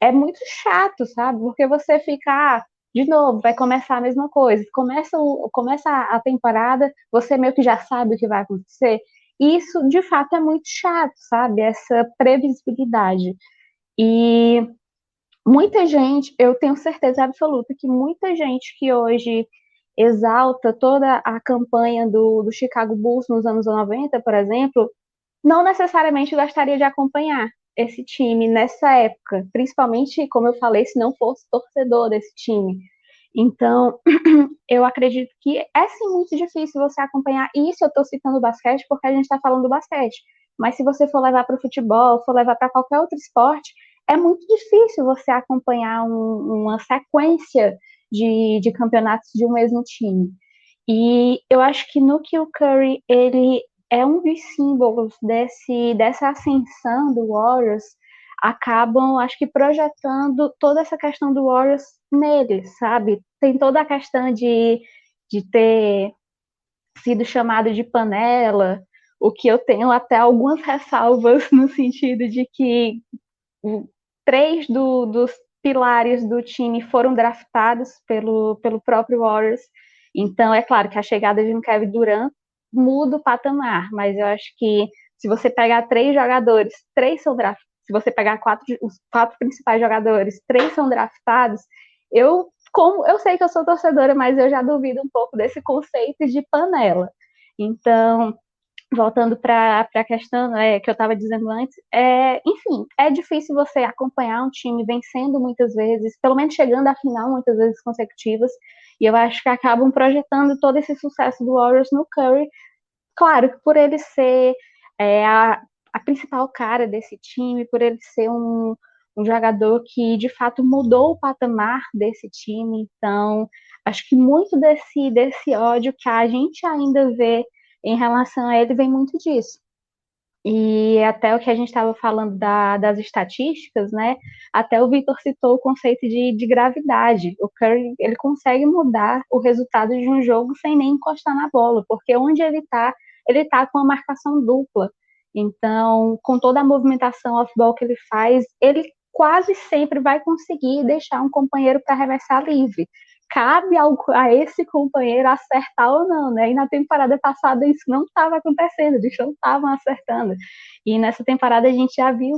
é muito chato, sabe? Porque você fica, de novo, vai começar a mesma coisa. Começa a temporada, você meio que já sabe o que vai acontecer. E isso, de fato, é muito chato, sabe? Essa previsibilidade. E muita gente, eu tenho certeza absoluta que muita gente que hoje exalta toda a campanha do Chicago Bulls nos anos 90, por exemplo, não necessariamente gostaria de acompanhar esse time nessa época, principalmente, como eu falei, se não fosse torcedor desse time. Então, eu acredito que é sim muito difícil você acompanhar. E isso eu estou citando o basquete porque a gente está falando do basquete. Mas se você for levar para o futebol, for levar para qualquer outro esporte, é muito difícil você acompanhar uma sequência de campeonatos de um mesmo time. E eu acho que no que o Curry, ele é um dos símbolos dessa ascensão do Warriors, acabam, acho que, projetando toda essa questão do Warriors nele, sabe? Tem toda a questão de ter sido chamado de panela, o que eu tenho até algumas ressalvas no sentido de que 3 dos pilares do time foram draftados pelo próprio Warriors. Então, é claro que a chegada de Kevin Durant muda o patamar, mas eu acho que se você pegar 3 jogadores, 3 são draftados, se você pegar os 4 principais jogadores, 3 são draftados, eu como eu sei que eu sou torcedora, mas eu já duvido um pouco desse conceito de panela. Então, voltando para a questão que eu estava dizendo antes, enfim, é difícil você acompanhar um time vencendo muitas vezes, pelo menos chegando à final muitas vezes consecutivas, e eu acho que acabam projetando todo esse sucesso do Warriors no Curry, claro, que por ele ser a principal cara desse time, por ele ser um jogador que de fato mudou o patamar desse time, então acho que muito desse ódio que a gente ainda vê em relação a ele vem muito disso. E até o que a gente estava falando das estatísticas, né? Até o Victor citou o conceito de gravidade. O Curry, ele consegue mudar o resultado de um jogo sem nem encostar na bola, porque onde ele tá com a marcação dupla. Então, com toda a movimentação off-ball que ele faz, ele quase sempre vai conseguir deixar um companheiro para arremessar livre. Cabe a esse companheiro acertar ou não, né? E na temporada passada isso não estava acontecendo, eles não estavam acertando. E nessa temporada a gente já viu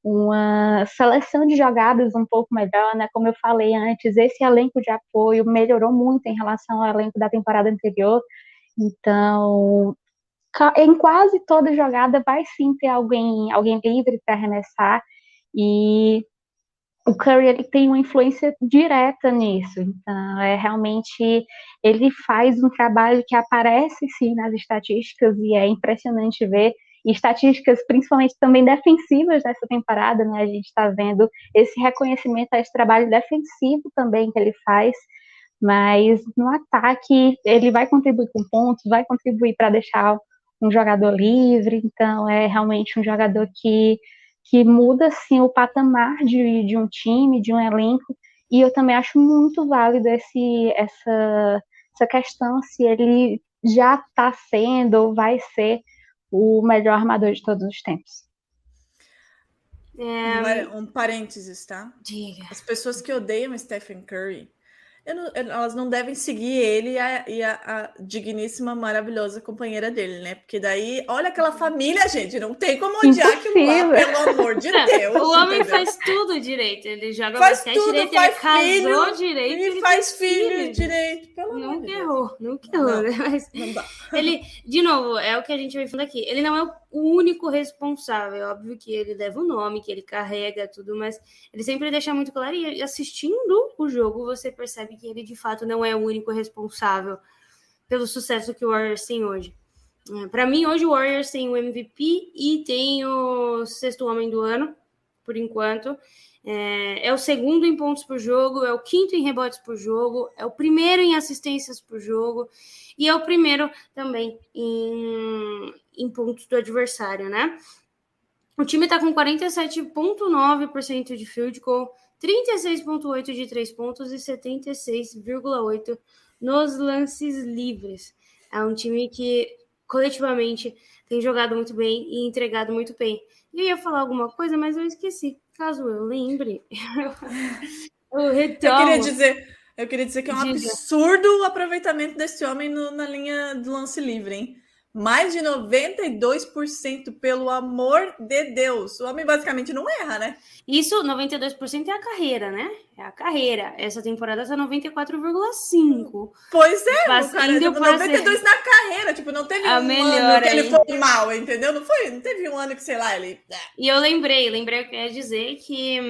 uma seleção de jogadas um pouco melhor, né? Como eu falei antes, esse elenco de apoio melhorou muito em relação ao elenco da temporada anterior. Então, em quase toda jogada vai sim ter alguém livre para arremessar, e o Curry ele tem uma influência direta nisso. Então, realmente ele faz um trabalho que aparece sim nas estatísticas e é impressionante ver. E estatísticas principalmente também defensivas dessa temporada, né? A gente está vendo esse reconhecimento a esse trabalho defensivo também que ele faz, mas no ataque ele vai contribuir com pontos, vai contribuir para deixar um jogador livre. Então é realmente um jogador que muda sim o patamar de um time, de um elenco, e eu também acho muito válido essa questão se ele já está sendo ou vai ser o melhor armador de todos os tempos. Um parênteses, tá? Diga. As pessoas que odeiam Stephen Curry, elas não devem seguir ele e a digníssima, maravilhosa companheira dele, né? Porque daí, olha aquela família, gente, não tem como odiar aquilo lá, pelo amor de Deus. O homem entendeu? faz tudo direito, ele joga Faz tudo, direito, faz ele casou filho, direito, ele faz filho direito, pelo amor de Deus. Nunca errou, né? Mas Não dá. ele, de novo, é o que a gente vai falando aqui, ele não é o único responsável, é óbvio que ele leva o nome, que ele carrega tudo, mas ele sempre deixa muito claro, e assistindo o jogo, você percebe que ele de fato não é o único responsável pelo sucesso que o Warriors tem hoje. Para mim, hoje o Warriors tem o MVP e tem o sexto homem do ano, por enquanto. É o segundo em pontos por jogo, é o quinto em rebotes por jogo, é o primeiro em assistências por jogo e é o primeiro também em pontos do adversário, né? O time está com 47,9% de field goal, 36,8% de 3 pontos e 76,8% nos lances livres. É um time que coletivamente tem jogado muito bem e entregado muito bem. Eu ia falar alguma coisa, mas eu esqueci. Caso eu lembre, eu retomo. Eu queria dizer que é um absurdo o aproveitamento desse homem na linha do lance livre, hein? Mais de 92%, pelo amor de Deus. O homem basicamente não erra, né? Isso, 92% é a carreira, né? É a carreira. Essa temporada tá 94,5%. Pois é, o cara, tipo, 92% na carreira. Tipo, não teve um ano que ele foi mal, entendeu? Não teve um ano que, sei lá, ele... E eu lembrei o que eu ia dizer, que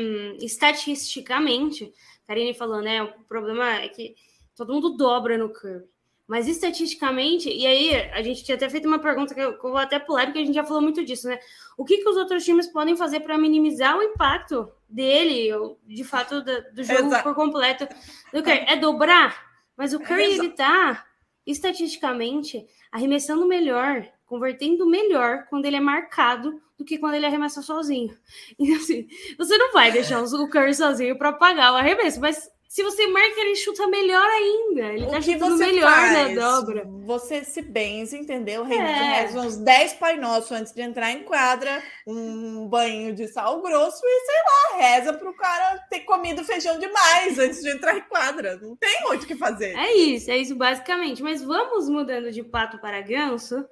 estatisticamente, a Karine falou, né? O problema é que todo mundo dobra no Curry. Mas estatisticamente, e aí a gente tinha até feito uma pergunta que eu vou até pular, porque a gente já falou muito disso, né? O que os outros times podem fazer para minimizar o impacto dele, ou de fato do jogo por completo do Curry? É dobrar, mas o Curry ele tá estatisticamente arremessando melhor, convertendo melhor quando ele é marcado do que quando ele arremessa sozinho. Então, assim, você não vai deixar o Curry sozinho para pagar o arremesso, mas se você marca, ele chuta melhor ainda. Ele tá chutando melhor na dobra. Você se benze, entendeu? Reza uns 10 Pai Nosso antes de entrar em quadra, um banho de sal grosso e, sei lá, reza pro cara ter comido feijão demais antes de entrar em quadra. Não tem muito o que fazer. É isso basicamente. Mas vamos mudando de pato para ganso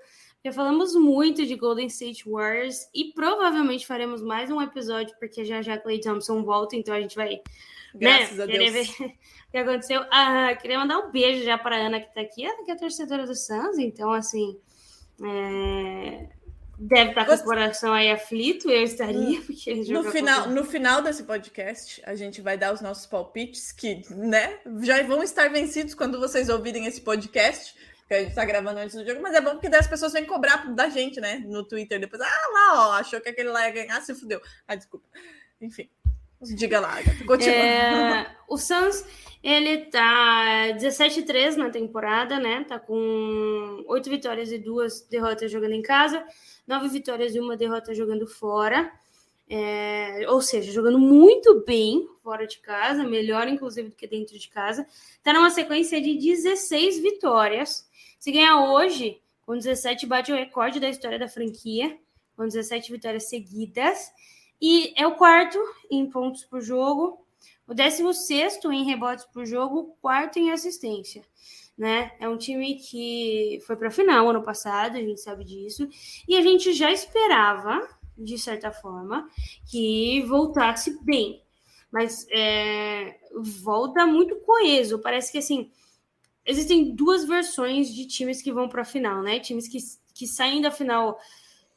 Já falamos muito de Golden State Warriors e provavelmente faremos mais um episódio, porque já Klay Thompson volta, então a gente vai Graças a Deus. ver o que aconteceu. Queria mandar um beijo já para a Ana, que está aqui, ela que é torcedora do Suns, então assim, deve estar com o coração aí aflito, eu estaria, porque no final desse podcast, a gente vai dar os nossos palpites, que, né, já vão estar vencidos quando vocês ouvirem esse podcast, que a gente tá gravando antes do jogo, mas é bom porque daí as pessoas vêm cobrar da gente, né, no Twitter, depois, lá, ó, achou que aquele lá ia ganhar, se fudeu. Desculpa. Enfim, diga lá, Agatha, continua. O Suns, ele tá 17-3 na temporada, né, tá com 8 vitórias e 2 derrotas jogando em casa, 9 vitórias e 1 derrota jogando fora, ou seja, jogando muito bem fora de casa, melhor inclusive do que dentro de casa, tá numa sequência de 16 vitórias. Se ganhar hoje, com 17, bate o recorde da história da franquia, com 17 vitórias seguidas. E é o quarto em pontos por jogo, o 16º em rebotes por jogo, o quarto em assistência. Né? É um time que foi para a final ano passado, a gente sabe disso. E a gente já esperava, de certa forma, que voltasse bem. Mas volta muito coeso. Parece que, assim, existem duas versões de times que vão para a final, né? Times que saem da final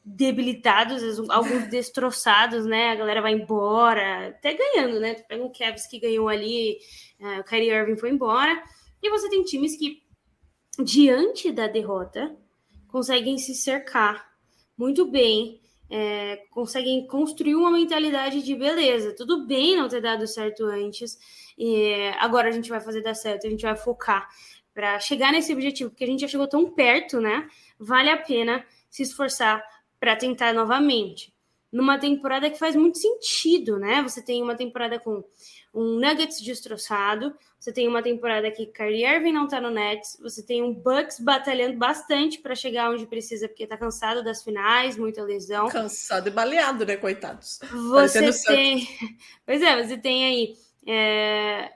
debilitados, alguns destroçados, né? A galera vai embora, até ganhando, né? Tu pega o Cavs que ganhou ali, o Kyrie Irving foi embora, e você tem times que, diante da derrota, conseguem se cercar muito bem, conseguem construir uma mentalidade de beleza, tudo bem não ter dado certo antes, agora a gente vai fazer dar certo, a gente vai focar para chegar nesse objetivo, porque a gente já chegou tão perto, né? Vale a pena se esforçar para tentar novamente. Numa temporada que faz muito sentido, né? Você tem uma temporada com um Nuggets destroçado, você tem uma temporada que Kyrie Irving não tá no Nets, você tem um Bucks batalhando bastante para chegar onde precisa, porque tá cansado das finais, muita lesão. Cansado e baleado, né, coitados? Você tem aí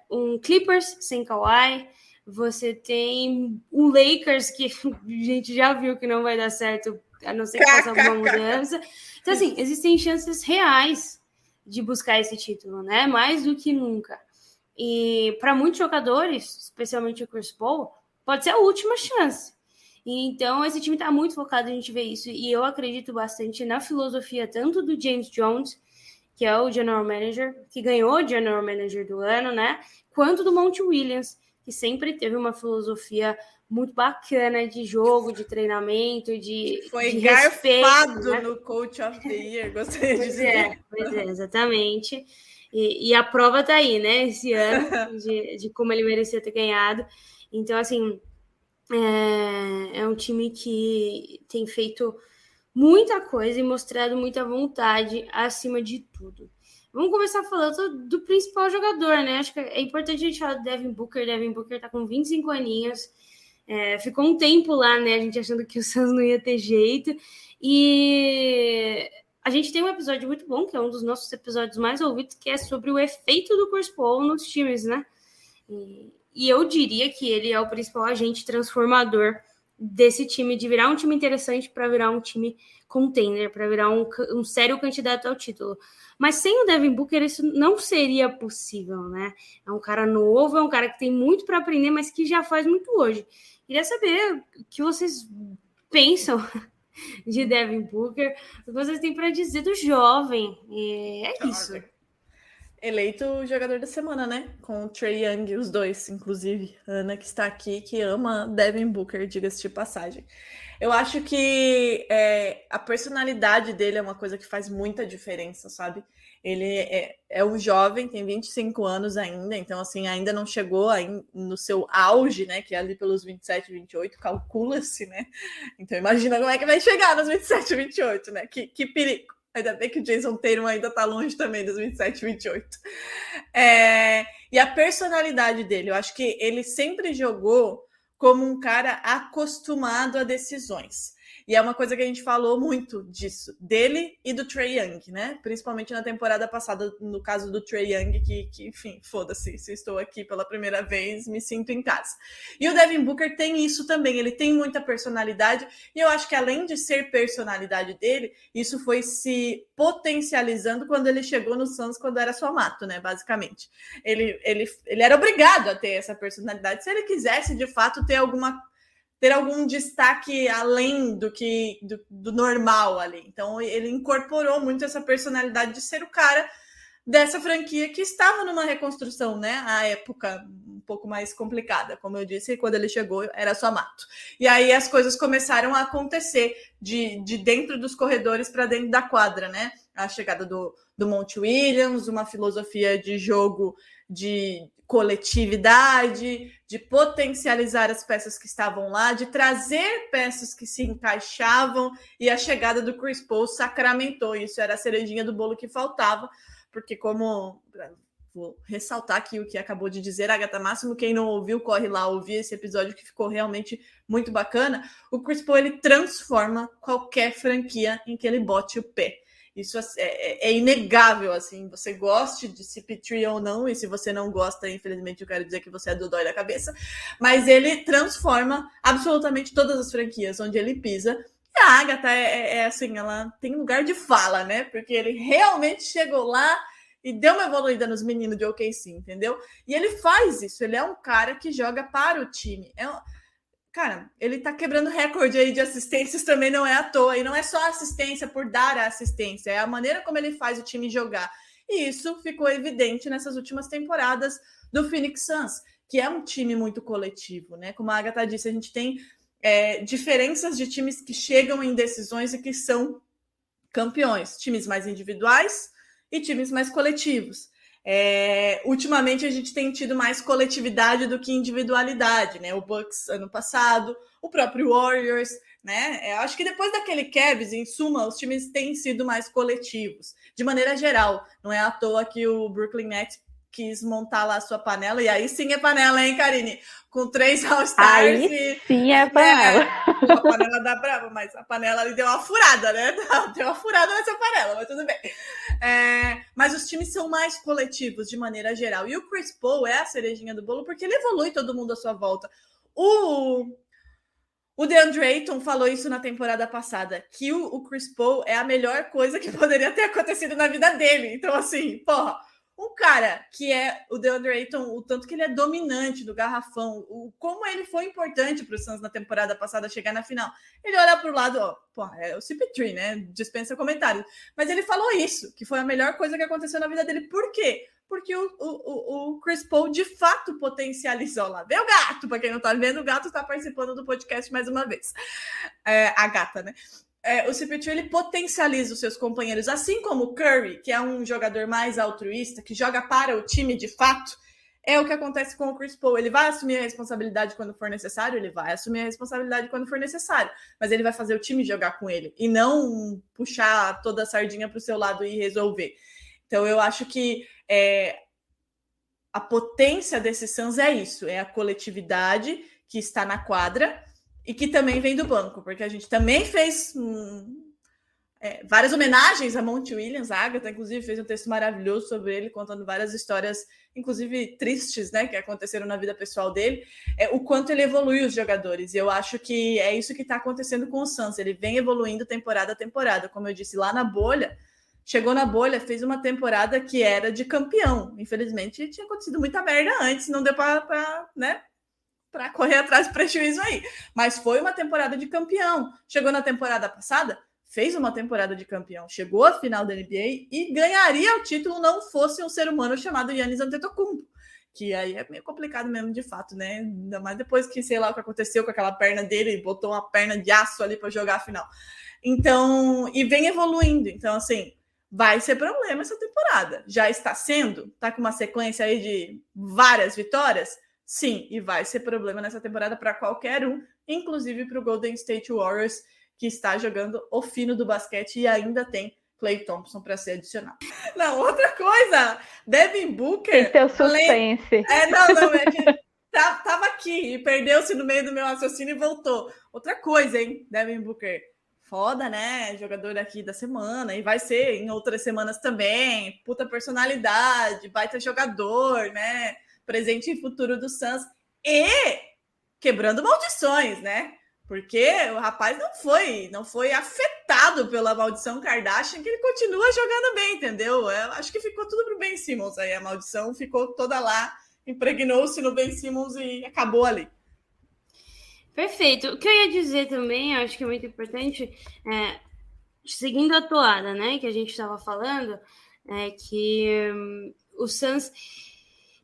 um Clippers sem Kawhi, você tem um Lakers que a gente já viu que não vai dar certo, a não ser que faça alguma mudança. Então, assim, existem chances reais de buscar esse título, né? Mais do que nunca. E para muitos jogadores, especialmente o Chris Paul, pode ser a última chance. E, então, esse time está muito focado, a gente vê isso. E eu acredito bastante na filosofia tanto do James Jones, que é o General Manager, que ganhou o General Manager do ano, né? Quanto do Monty Williams, que sempre teve uma filosofia muito bacana de jogo, de treinamento, foi de garfado respeito, né? No Coach of the Year, gostaria de dizer. Pois é, exatamente. E a prova tá aí, né? Esse ano, de como ele merecia ter ganhado. Então, assim, é um time que tem feito muita coisa e mostrado muita vontade acima de tudo. Vamos começar falando do principal jogador, né? Acho que é importante a gente falar do Devin Booker. Devin Booker tá com 25 aninhos. Ficou um tempo lá, né? A gente achando que o Suns não ia ter jeito. E a gente tem um episódio muito bom, que é um dos nossos episódios mais ouvidos, que é sobre o efeito do Chris Paul nos times, né? E eu diria que ele é o principal agente transformador desse time, de virar um time interessante para virar um time contender, para virar um sério candidato ao título. Mas sem o Devin Booker isso não seria possível, né? É um cara novo, é um cara que tem muito para aprender, mas que já faz muito hoje. Queria saber o que vocês pensam de Devin Booker, o que vocês têm para dizer do jovem. Isso. Eleito jogador da semana, né? Com o Trae Young, os dois, inclusive. Ana, que está aqui, que ama Devin Booker, diga-se de passagem. Eu acho que a personalidade dele é uma coisa que faz muita diferença, sabe? Ele é um jovem, tem 25 anos ainda, então, assim, ainda não chegou no seu auge, né? Que é ali pelos 27, 28, calcula-se, né? Então, imagina como é que vai chegar nos 27, 28, né? Que perigo. Ainda bem que o Jason Tatum ainda tá longe também dos 27, 28. E a personalidade dele, eu acho que ele sempre jogou como um cara acostumado a decisões. E é uma coisa que a gente falou muito disso, dele e do Trae Young, né? Principalmente na temporada passada, no caso do Trae Young, que enfim, foda-se, se estou aqui pela primeira vez, me sinto em casa. E o Devin Booker tem isso também, ele tem muita personalidade, e eu acho que além de ser personalidade dele, isso foi se potencializando quando ele chegou no Suns, quando era só mato, né? Basicamente. Ele era obrigado a ter essa personalidade, se ele quisesse, de fato, ter algum destaque além do normal ali. Então, ele incorporou muito essa personalidade de ser o cara dessa franquia que estava numa reconstrução, né? A época um pouco mais complicada, como eu disse, quando ele chegou era só mato. E aí as coisas começaram a acontecer de dentro dos corredores para dentro da quadra, né? A chegada do Monty Williams, uma filosofia de jogo de coletividade, de potencializar as peças que estavam lá, de trazer peças que se encaixavam, e a chegada do Chris Paul sacramentou isso, era a cerejinha do bolo que faltava, porque como... Vou ressaltar aqui o que acabou de dizer a Agatha Máximo, quem não ouviu, corre lá ouvir esse episódio que ficou realmente muito bacana. O Chris Paul, ele transforma qualquer franquia em que ele bote o pé. Isso é inegável, assim, você goste de CP3 ou não, e se você não gosta, infelizmente, eu quero dizer que você é dodói da cabeça, mas ele transforma absolutamente todas as franquias onde ele pisa. E a Agatha assim, ela tem lugar de fala, né? Porque ele realmente chegou lá e deu uma evoluída nos meninos de OKC, entendeu? E ele faz isso, ele é um cara que joga para o time. Cara, ele tá quebrando recorde aí de assistências, também não é à toa. E não é só assistência por dar a assistência, é a maneira como ele faz o time jogar. E isso ficou evidente nessas últimas temporadas do Phoenix Suns, que é um time muito coletivo, né? Como a Agatha disse, a gente tem diferenças de times que chegam em decisões e que são campeões. Times mais individuais e times mais coletivos. Ultimamente a gente tem tido mais coletividade do que individualidade, né? O Bucks ano passado, o próprio Warriors, né? Acho que depois daquele Cavs, em suma, os times têm sido mais coletivos, de maneira geral. Não é à toa que o Brooklyn Nets quis montar lá a sua panela, e aí sim é panela, hein, Karine? Com 3 All-Stars aí sim é panela. A panela dá brava, mas a panela ali deu uma furada, né? Deu uma furada nessa panela, mas tudo bem. Mas os times são mais coletivos, de maneira geral. E o Chris Paul é a cerejinha do bolo, porque ele evolui todo mundo à sua volta. O DeAndre Ayton falou isso na temporada passada, que o Chris Paul é a melhor coisa que poderia ter acontecido na vida dele. Então, assim, porra, um cara que é o DeAndre Ayton, o tanto que ele é dominante do garrafão, como ele foi importante para o Suns na temporada passada chegar na final. Ele olha para o lado, é o CP3, né? Dispensa comentários. Mas ele falou isso, que foi a melhor coisa que aconteceu na vida dele. Por quê? Porque o Chris Paul de fato potencializou lá. Vê o gato, para quem não está vendo, o gato está participando do podcast mais uma vez. A gata, né? O CP3, ele potencializa os seus companheiros, assim como o Curry, que é um jogador mais altruísta, que joga para o time de fato. É o que acontece com o Chris Paul. Ele vai assumir a responsabilidade quando for necessário, mas ele vai fazer o time jogar com ele e não puxar toda a sardinha para o seu lado e resolver. Então eu acho que a potência desse Suns é isso, é a coletividade que está na quadra e que também vem do banco, porque a gente também fez várias homenagens a Monty Williams. A Agatha, inclusive, fez um texto maravilhoso sobre ele, contando várias histórias, inclusive tristes, né, que aconteceram na vida pessoal dele, o quanto ele evolui os jogadores. E eu acho que é isso que está acontecendo com o Suns. Ele vem evoluindo temporada a temporada. Como eu disse, lá na bolha, chegou na bolha, fez uma temporada que era de campeão. Infelizmente, tinha acontecido muita merda antes, não deu para correr atrás do prejuízo aí. Mas foi uma temporada de campeão. Chegou na temporada passada, fez uma temporada de campeão. Chegou à final da NBA e ganharia o título não fosse um ser humano chamado Giannis Antetokounmpo. Que aí é meio complicado mesmo, de fato, né? Ainda mais depois que, sei lá, o que aconteceu com aquela perna dele, e botou uma perna de aço ali para jogar a final. Então, e vem evoluindo. Então, assim, vai ser problema essa temporada. Já está sendo? Tá com uma sequência aí de várias vitórias? Sim, e vai ser problema nessa temporada para qualquer um, inclusive para o Golden State Warriors, que está jogando o fino do basquete e ainda tem Klay Thompson para ser adicionado. Não, outra coisa, Devin Booker... Tem seu suspense. É que tava aqui e perdeu-se no meio do meu raciocínio e voltou. Outra coisa, hein, Devin Booker? Foda, né? Jogador aqui da semana, e vai ser em outras semanas também. Puta personalidade, baita jogador, né? Presente e futuro do Suns. E quebrando maldições, né? Porque o rapaz não foi afetado pela maldição Kardashian, que ele continua jogando bem, entendeu? Eu acho que ficou tudo pro Ben Simmons aí. A maldição ficou toda lá, impregnou-se no Ben Simmons e acabou ali. Perfeito. O que eu ia dizer também, eu acho que é muito importante, seguindo a toada, né, que a gente estava falando, é que o Suns,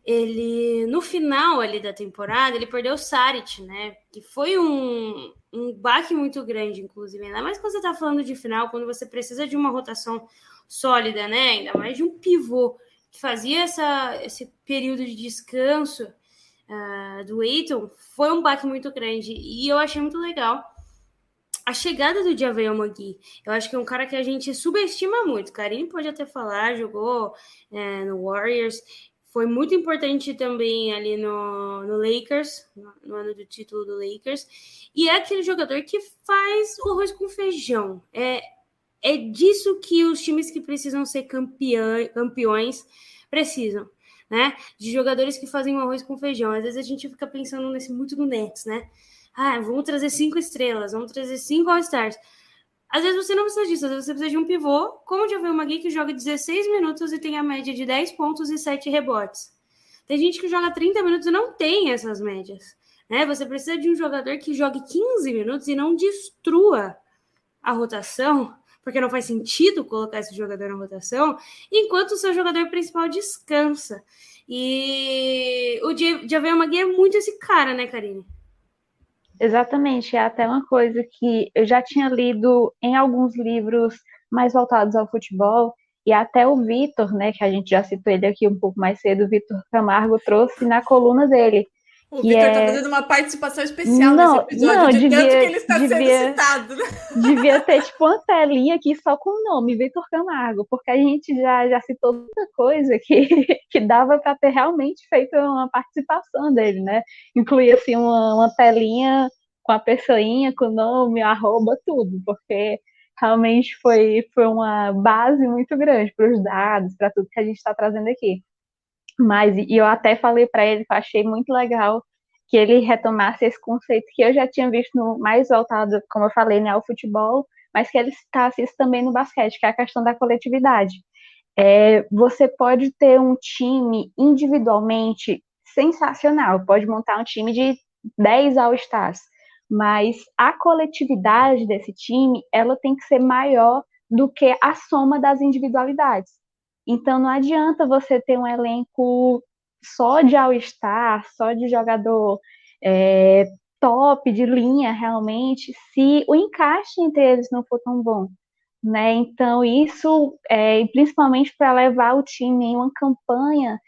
ele, no final ali da temporada, ele perdeu o Saric, né, que foi um baque muito grande, inclusive, ainda mais quando você está falando de final, quando você precisa de uma rotação sólida, né, ainda mais de um pivô que fazia esse período de descanso do Ayton, foi um baque muito grande, e eu achei muito legal a chegada do JaVale McGee. Eu acho que é um cara que a gente subestima muito. Karine pode até falar, jogou no Warriors, foi muito importante também ali no Lakers, no ano do título do Lakers, e é aquele jogador que faz o arroz com feijão. É disso que os times que precisam ser campeões precisam, né? De jogadores que fazem o arroz com feijão. Às vezes a gente fica pensando muito no Nets, né? Vamos trazer 5 estrelas, vamos trazer 5 All-Stars. Às vezes você não precisa disso, às vezes você precisa de um pivô, como o JaVale McGee, que joga 16 minutos e tem a média de 10 pontos e 7 rebotes. Tem gente que joga 30 minutos e não tem essas médias, né? Você precisa de um jogador que jogue 15 minutos e não destrua a rotação, porque não faz sentido colocar esse jogador na rotação, enquanto o seu jogador principal descansa. E o JaVale McGee é muito esse cara, né, Karine? Exatamente, é até uma coisa que eu já tinha lido em alguns livros mais voltados ao futebol, e até o Vitor, né, que a gente já citou ele aqui um pouco mais cedo, o Vitor Camargo trouxe na coluna dele. O Vitor está fazendo uma participação especial nesse episódio, tanto que ele está sendo citado. Né? Devia ter tipo uma telinha aqui só com o nome, Vitor Camargo, porque a gente já citou tanta coisa que dava para ter realmente feito uma participação dele, né? Incluía assim uma telinha com a pessoinha, com o nome, arroba, tudo, porque realmente foi uma base muito grande para os dados, para tudo que a gente está trazendo aqui. Mas e eu até falei para ele que eu achei muito legal que ele retomasse esse conceito que eu já tinha visto mais voltado, como eu falei, né, ao futebol, mas que ele citasse isso também no basquete, que é a questão da coletividade. Você pode ter um time individualmente sensacional, pode montar um time de 10 All-Stars, mas a coletividade desse time, ela tem que ser maior do que a soma das individualidades. Então, não adianta você ter um elenco só de All-Star, só de jogador top, de linha, realmente, se o encaixe entre eles não for tão bom, né? Então, isso, principalmente para levar o time em uma campanha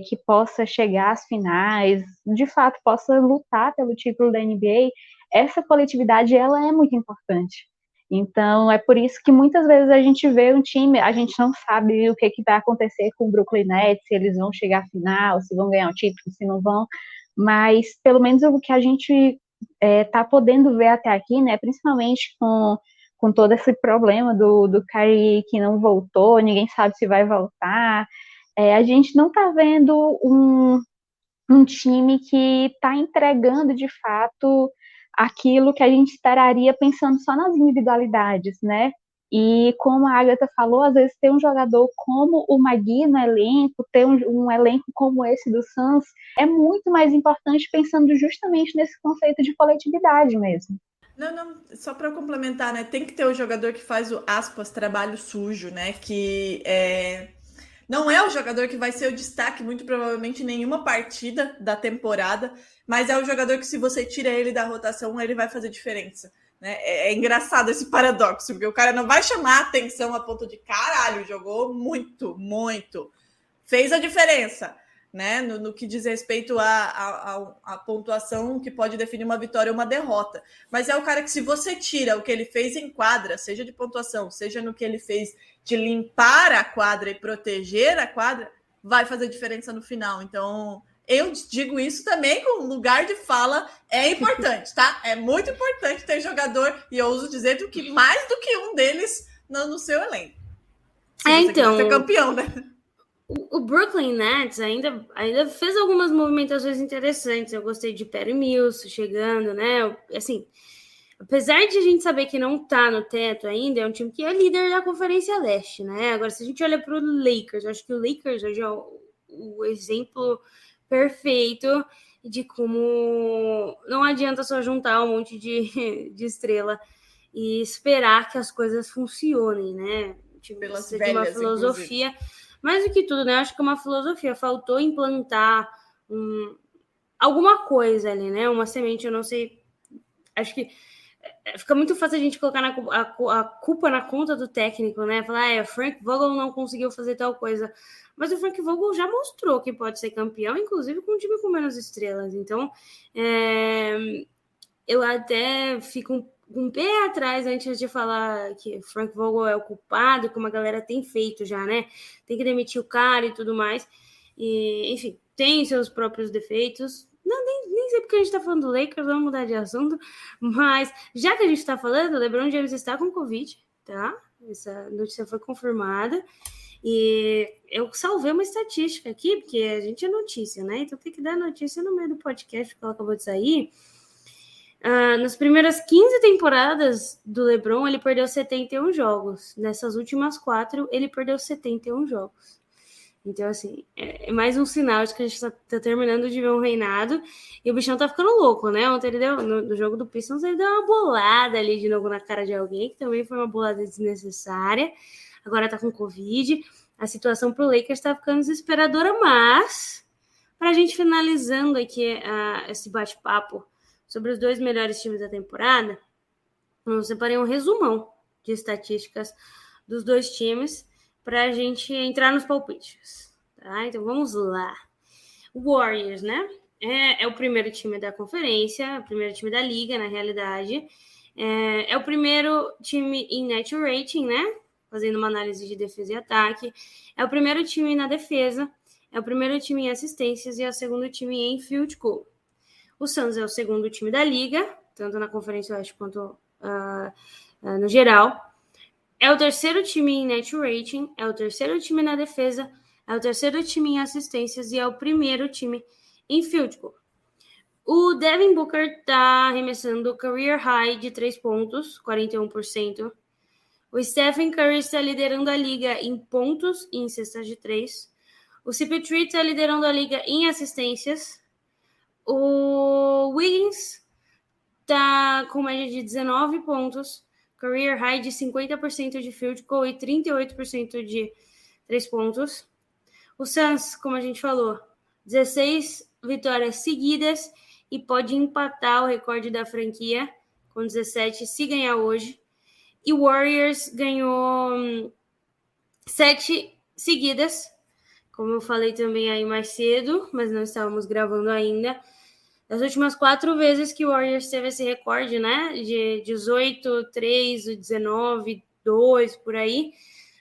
que possa chegar às finais, de fato, possa lutar pelo título da NBA, essa coletividade, ela é muito importante. Então, é por isso que muitas vezes a gente vê um time, a gente não sabe o que vai acontecer com o Brooklyn Nets, se eles vão chegar à final, se vão ganhar o título, se não vão, mas pelo menos o que a gente está podendo ver até aqui, né, principalmente com todo esse problema do Kyrie que não voltou, ninguém sabe se vai voltar, a gente não está vendo um time que está entregando de fato aquilo que a gente esperaria pensando só nas individualidades, né? E como a Agatha falou, às vezes ter um jogador como o McGee no elenco, ter um elenco como esse do Suns, é muito mais importante pensando justamente nesse conceito de coletividade mesmo. Não, só para complementar, né? Tem que ter o jogador que faz o, aspas, trabalho sujo, né? Que não é o jogador que vai ser o destaque, muito provavelmente, em nenhuma partida da temporada, mas é o jogador que, se você tira ele da rotação, ele vai fazer diferença. Né? É engraçado esse paradoxo, porque o cara não vai chamar a atenção a ponto de caralho, jogou muito, muito. Fez a diferença, né? No que diz respeito à pontuação que pode definir uma vitória ou uma derrota. Mas é o cara que, se você tira o que ele fez em quadra, seja de pontuação, seja no que ele fez de limpar a quadra e proteger a quadra, vai fazer diferença no final. Então, eu digo isso também com lugar de fala, é importante, tá? É muito importante ter jogador, e eu ouso dizer que mais do que um deles no seu elenco. Se você quiser ser campeão, né? O Brooklyn Nets ainda fez algumas movimentações interessantes. Eu gostei de Patty Mills chegando, né? Assim, apesar de a gente saber que não tá no teto ainda, é um time que é líder da Conferência Leste, né? Agora, se a gente olha para o Lakers, eu acho que o Lakers hoje é o exemplo perfeito de como não adianta só juntar um monte de estrela e esperar que as coisas funcionem, né? O time precisa de uma filosofia. Inclusive. Mais do que tudo, né? Acho que uma filosofia. Faltou implantar alguma coisa ali, né? Uma semente, eu não sei. Acho que fica muito fácil a gente colocar a culpa na conta do técnico, né? Falar, Frank Vogel não conseguiu fazer tal coisa. Mas o Frank Vogel já mostrou que pode ser campeão, inclusive com um time com menos estrelas. Então, eu até fico um pé atrás antes de falar que Frank Vogel é o culpado, como a galera tem feito já, né? Tem que demitir o cara e tudo mais. E, enfim, tem seus próprios defeitos. Não, nem sei porque a gente tá falando do Lakers, vamos mudar de assunto. Mas, já que a gente tá falando, o LeBron James está com Covid, tá? Essa notícia foi confirmada. E eu salvei uma estatística aqui, porque a gente é notícia, né? Então tem que dar notícia no meio do podcast que ela acabou de sair. Nas primeiras 15 temporadas do LeBron, ele perdeu 71 jogos. Nessas últimas 4, ele perdeu 71 jogos. Então, assim, é mais um sinal de que a gente tá terminando de ver um reinado. E o bichão tá ficando louco, né? Ontem ele deu, no jogo do Pistons, ele deu uma bolada ali de novo na cara de alguém, que também foi uma bolada desnecessária. Agora tá com Covid. A situação pro Lakers tá ficando desesperadora, mas pra gente finalizando aqui esse bate-papo sobre os 2 melhores times da temporada, eu separei um resumão de estatísticas dos 2 times para a gente entrar nos palpites, tá? Então vamos lá. O Warriors, né? É o primeiro time da conferência, o primeiro time da liga, na realidade. É o primeiro time em net rating, né? Fazendo uma análise de defesa e ataque. É o primeiro time na defesa, é o primeiro time em assistências e é o segundo time em field goal. O Suns é o segundo time da liga, tanto na Conferência Oeste quanto no geral. É o terceiro time em net rating, é o terceiro time na defesa, é o terceiro time em assistências e é o primeiro time em field goal. O Devin Booker está arremessando o career high de 3 pontos, 41%. O Stephen Curry está liderando a liga em pontos e em cestas de 3. O CP3 está liderando a liga em assistências. O Wiggins está com média de 19 pontos, career high de 50% de field goal e 38% de 3 pontos. O Suns, como a gente falou, 16 vitórias seguidas e pode empatar o recorde da franquia com 17 se ganhar hoje. E o Warriors ganhou 7 seguidas, como eu falei também aí mais cedo, mas não estávamos gravando ainda. Das últimas 4 vezes que o Warriors teve esse recorde, né, de 18, 3, 19, 2, por aí,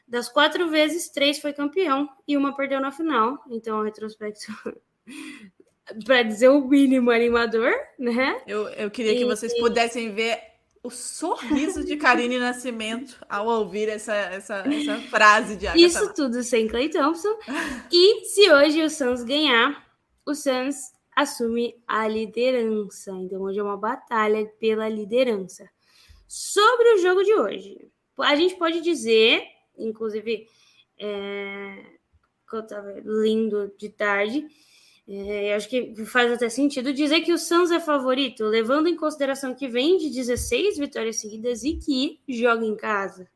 das 4 vezes, 3 foi campeão e uma perdeu na final. Então, o retrospecto, para dizer o mínimo animador, né? Eu queria que vocês pudessem ver o sorriso de Karine Nascimento ao ouvir essa frase de Agatha. Isso tudo sem Klay Thompson. E se hoje o Suns ganhar, o Suns assume a liderança. Então, hoje é uma batalha pela liderança. Sobre o jogo de hoje, a gente pode dizer, inclusive, que eu estava lendo de tarde, acho que faz até sentido dizer que o Suns é favorito, levando em consideração que vem de 16 vitórias seguidas e que joga em casa.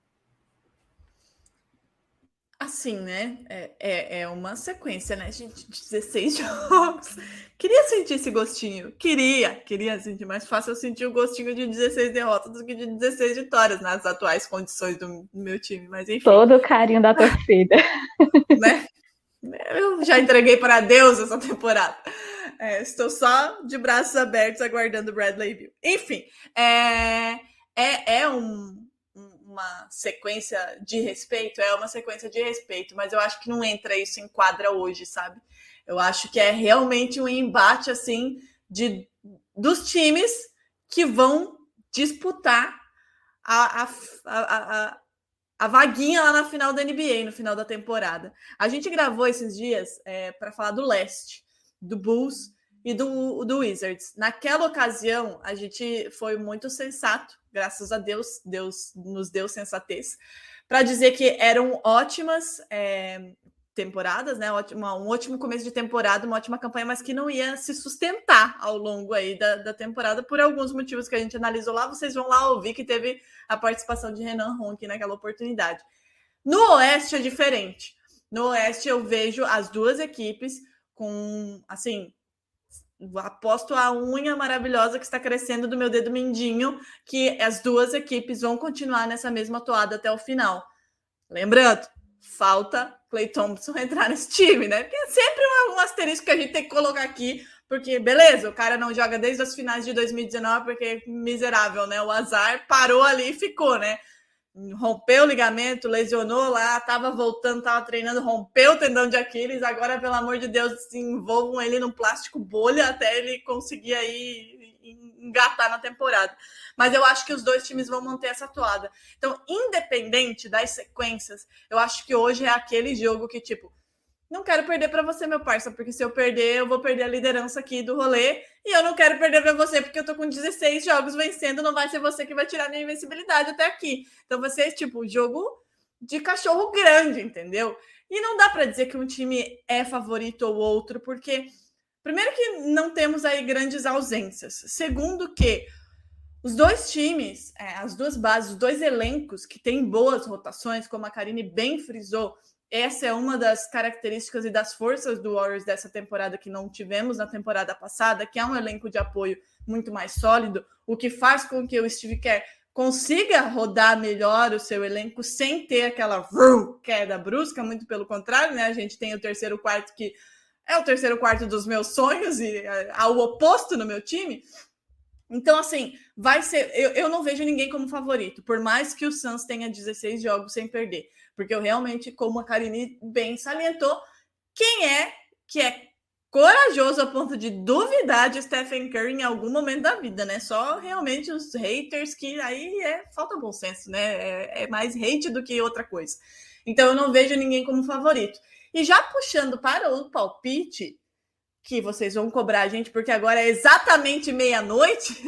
Assim, né? É uma sequência, né, gente? 16 jogos. Queria sentir esse gostinho. Queria sentir. Mais fácil eu sentir o gostinho de 16 derrotas do que de 16 vitórias nas atuais condições do meu time. Mas enfim. Todo o carinho da torcida. Né? Eu já entreguei para Deus essa temporada. Estou só de braços abertos aguardando o Bradley Beal. Enfim, uma uma sequência de respeito? É uma sequência de respeito, mas eu acho que não entra isso em quadra hoje, sabe? Eu acho que é realmente um embate, assim, dos times que vão disputar a vaguinha lá na final da NBA, no final da temporada. A gente gravou esses dias para falar do leste, do Bulls e do Wizards. Naquela ocasião, a gente foi muito sensato, graças a Deus, Deus nos deu sensatez, para dizer que eram ótimas temporadas, né? Um ótimo começo de temporada, uma ótima campanha, mas que não ia se sustentar ao longo aí da temporada por alguns motivos que a gente analisou lá. Vocês vão lá ouvir que teve a participação de Renan Ronchi naquela oportunidade. No Oeste é diferente. No Oeste eu vejo as duas equipes com, assim, aposto a unha maravilhosa que está crescendo do meu dedo mindinho, que as duas equipes vão continuar nessa mesma toada até o final. Lembrando, falta Klay Thompson entrar nesse time, né? Porque é sempre um asterisco que a gente tem que colocar aqui, porque, beleza, o cara não joga desde as finais de 2019, porque miserável, né? O azar parou ali e ficou, né? Rompeu o ligamento, lesionou lá, tava voltando, tava treinando, rompeu o tendão de Aquiles, agora, pelo amor de Deus, envolvam ele num plástico bolha até ele conseguir aí engatar na temporada. Mas eu acho que os dois times vão manter essa toada. Então, independente das sequências, eu acho que hoje é aquele jogo que, tipo, não quero perder para você, meu parça, porque se eu perder, eu vou perder a liderança aqui do rolê, e eu não quero perder para você, porque eu tô com 16 jogos vencendo, não vai ser você que vai tirar minha invencibilidade até aqui. Então vai ser, tipo, jogo de cachorro grande, entendeu? E não dá para dizer que um time é favorito ou outro, porque, primeiro que não temos aí grandes ausências. Segundo que os dois times, as duas bases, os dois elencos que têm boas rotações, como a Karine bem frisou, essa é uma das características e das forças do Warriors dessa temporada que não tivemos na temporada passada, que é um elenco de apoio muito mais sólido, o que faz com que o Steve Kerr consiga rodar melhor o seu elenco sem ter aquela queda brusca, muito pelo contrário, né? A gente tem o terceiro quarto que é o terceiro quarto dos meus sonhos e ao oposto no meu time. Então, assim, vai ser... Eu não vejo ninguém como favorito, por mais que o Suns tenha 16 jogos sem perder. Porque eu realmente, como a Karine bem salientou, quem é que é corajoso a ponto de duvidar de Stephen Curry em algum momento da vida, né? Só realmente os haters que aí falta bom senso, né? É mais hate do que outra coisa. Então, eu não vejo ninguém como favorito. E já puxando para o palpite, que vocês vão cobrar a gente, porque agora é exatamente meia-noite,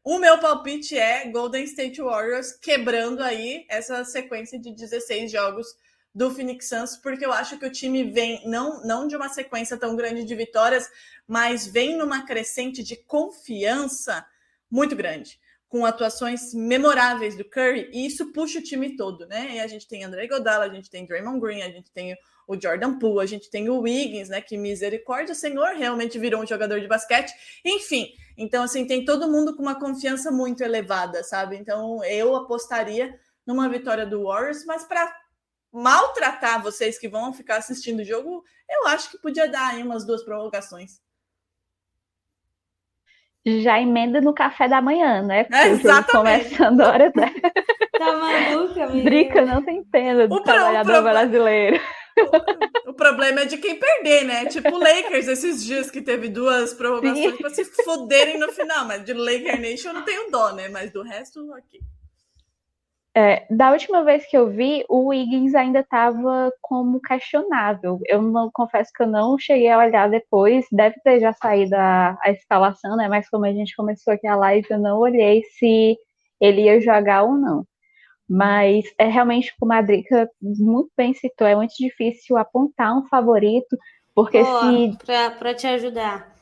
o meu palpite é Golden State Warriors quebrando aí essa sequência de 16 jogos do Phoenix Suns, porque eu acho que o time vem, não de uma sequência tão grande de vitórias, mas vem numa crescente de confiança muito grande, com atuações memoráveis do Curry, e isso puxa o time todo, né? E a gente tem André Iguodala, a gente tem Draymond Green, a gente tem o Jordan Poole, a gente tem o Wiggins, né? Que misericórdia, o senhor realmente virou um jogador de basquete. Enfim, então, assim, tem todo mundo com uma confiança muito elevada, sabe? Então, eu apostaria numa vitória do Warriors, mas para maltratar vocês que vão ficar assistindo o jogo, eu acho que podia dar aí umas 2 prorrogações. Já emenda no café da manhã, né? Porque Exatamente. O jogo começando a hora da... Tá maluca, menina? Drica não tem pena do trabalhador brasileiro. O problema é de quem perder, né? Tipo o Lakers esses dias que teve 2 prorrogações para se foderem no final, mas de Laker Nation eu não tenho dó, né? Mas do resto, aqui. Da última vez que eu vi, o Wiggins ainda estava como questionável. Eu não confesso que eu não cheguei a olhar depois, deve ter já saído a escalação, né? Mas como a gente começou aqui a live, eu não olhei se ele ia jogar ou não. Mas é realmente, como a Drica muito bem citou, é muito difícil apontar um favorito, porque Para te ajudar,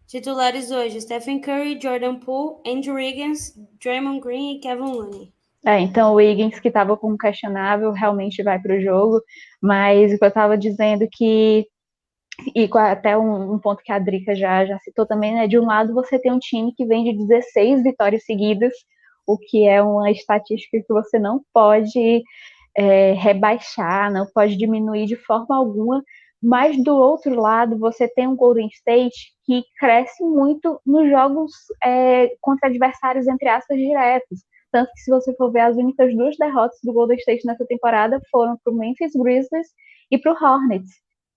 titulares hoje: Stephen Curry, Jordan Poole, Andrew Wiggins, Draymond Green e Kevin Looney. Então o Wiggins, que estava como questionável, realmente vai para o jogo, mas o que eu estava dizendo e até um ponto que a Drica já citou também, né? De um lado você tem um time que vem de 16 vitórias seguidas, o que é uma estatística que você não pode rebaixar, não pode diminuir de forma alguma, mas do outro lado você tem um Golden State que cresce muito nos jogos contra adversários, entre aspas, diretos. Tanto que, se você for ver, as únicas 2 derrotas do Golden State nessa temporada foram para o Memphis Grizzlies e para o Hornets.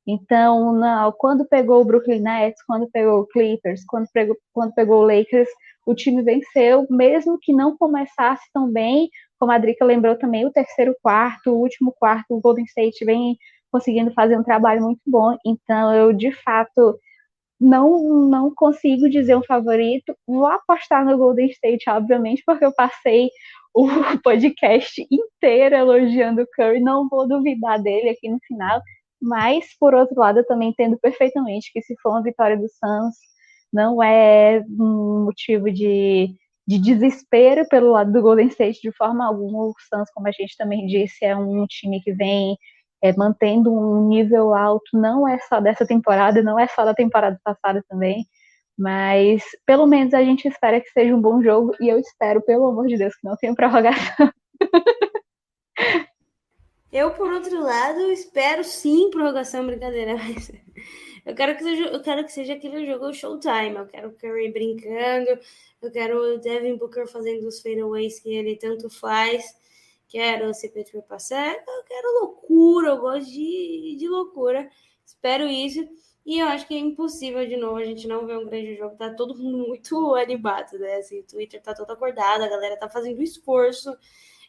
Então, quando pegou o Brooklyn Nets, quando pegou o Clippers, quando pegou o Lakers, o time venceu, mesmo que não começasse tão bem, como a Drica lembrou também, o terceiro quarto, o último quarto, o Golden State vem conseguindo fazer um trabalho muito bom. Então, eu, de fato, não consigo dizer um favorito. Vou apostar no Golden State, obviamente, porque eu passei o podcast inteiro elogiando o Curry, não vou duvidar dele aqui no final. Mas, por outro lado, eu também entendo perfeitamente que, se for uma vitória do Suns, não é um motivo de desespero pelo lado do Golden State de forma alguma. O Suns, como a gente também disse, é um time que vem mantendo um nível alto, não é só dessa temporada, não é só da temporada passada também, mas pelo menos a gente espera que seja um bom jogo, e eu espero, pelo amor de Deus, que não tenha prorrogação. Eu, por outro lado, espero sim prorrogação, brincadeira, mas eu quero que seja aquele jogo Showtime. Eu quero o Curry brincando, eu quero o Devin Booker fazendo os fadeaways que ele tanto faz, quero o CP3 passar, eu quero loucura, eu gosto de loucura, espero isso. E eu acho que é impossível, de novo, a gente não ver um grande jogo. Tá todo mundo muito animado, né? Assim, o Twitter tá todo acordado, a galera tá fazendo esforço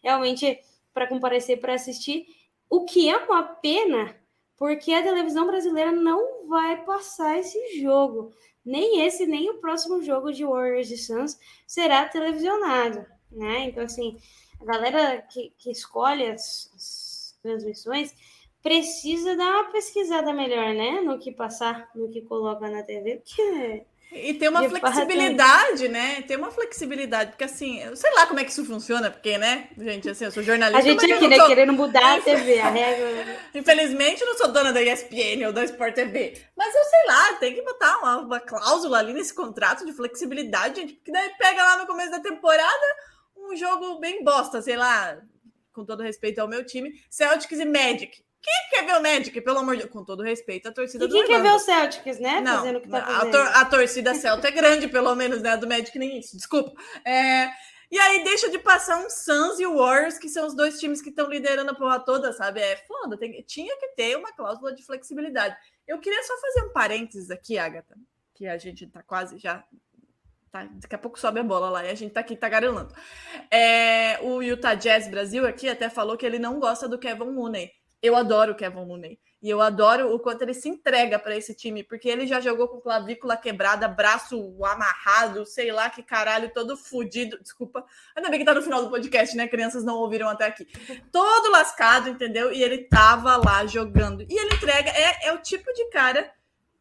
realmente para comparecer, para assistir, o que é uma pena, porque a televisão brasileira não vai passar esse jogo. Nem esse, nem o próximo jogo de Warriors e Suns será televisionado, né? Então, assim, a galera que escolhe as transmissões precisa dar uma pesquisada melhor, né? No que passar, no que coloca na TV, porque E tem uma flexibilidade, né? Tem uma flexibilidade, porque assim, eu sei lá como é que isso funciona, porque, né, gente, assim, eu sou jornalista. A gente aqui, né, querendo mudar a TV, a regra. Infelizmente, eu não sou dona da ESPN ou da Sport TV, mas eu sei lá, tem que botar uma cláusula ali nesse contrato de flexibilidade, gente, porque daí pega lá no começo da temporada um jogo bem bosta, sei lá, com todo respeito ao meu time, Celtics e Magic. Quem quer ver o Magic, pelo amor de Deus? Com todo respeito à torcida do Orlando. E quem quer ver o Celtics, né? Não, fazendo o que tá fazendo. A torcida Celta é grande, pelo menos, né? A do Magic nem isso, desculpa. E aí deixa de passar um Suns e o Warriors, que são os 2 times que estão liderando a porra toda, sabe? É foda, tinha que ter uma cláusula de flexibilidade. Eu queria só fazer um parênteses aqui, Agatha, que a gente tá quase já... Tá, daqui a pouco sobe a bola lá e a gente tá aqui tagarelando. O Utah Jazz Brasil aqui até falou que ele não gosta do Kevin Looney. Eu adoro o Kevin Looney. E eu adoro o quanto ele se entrega para esse time, porque ele já jogou com clavícula quebrada, braço amarrado, sei lá que caralho, todo fudido. Desculpa. Ainda bem que tá no final do podcast, né? Crianças não ouviram até aqui. Todo lascado, entendeu? E ele tava lá jogando. E ele entrega. É o tipo de cara,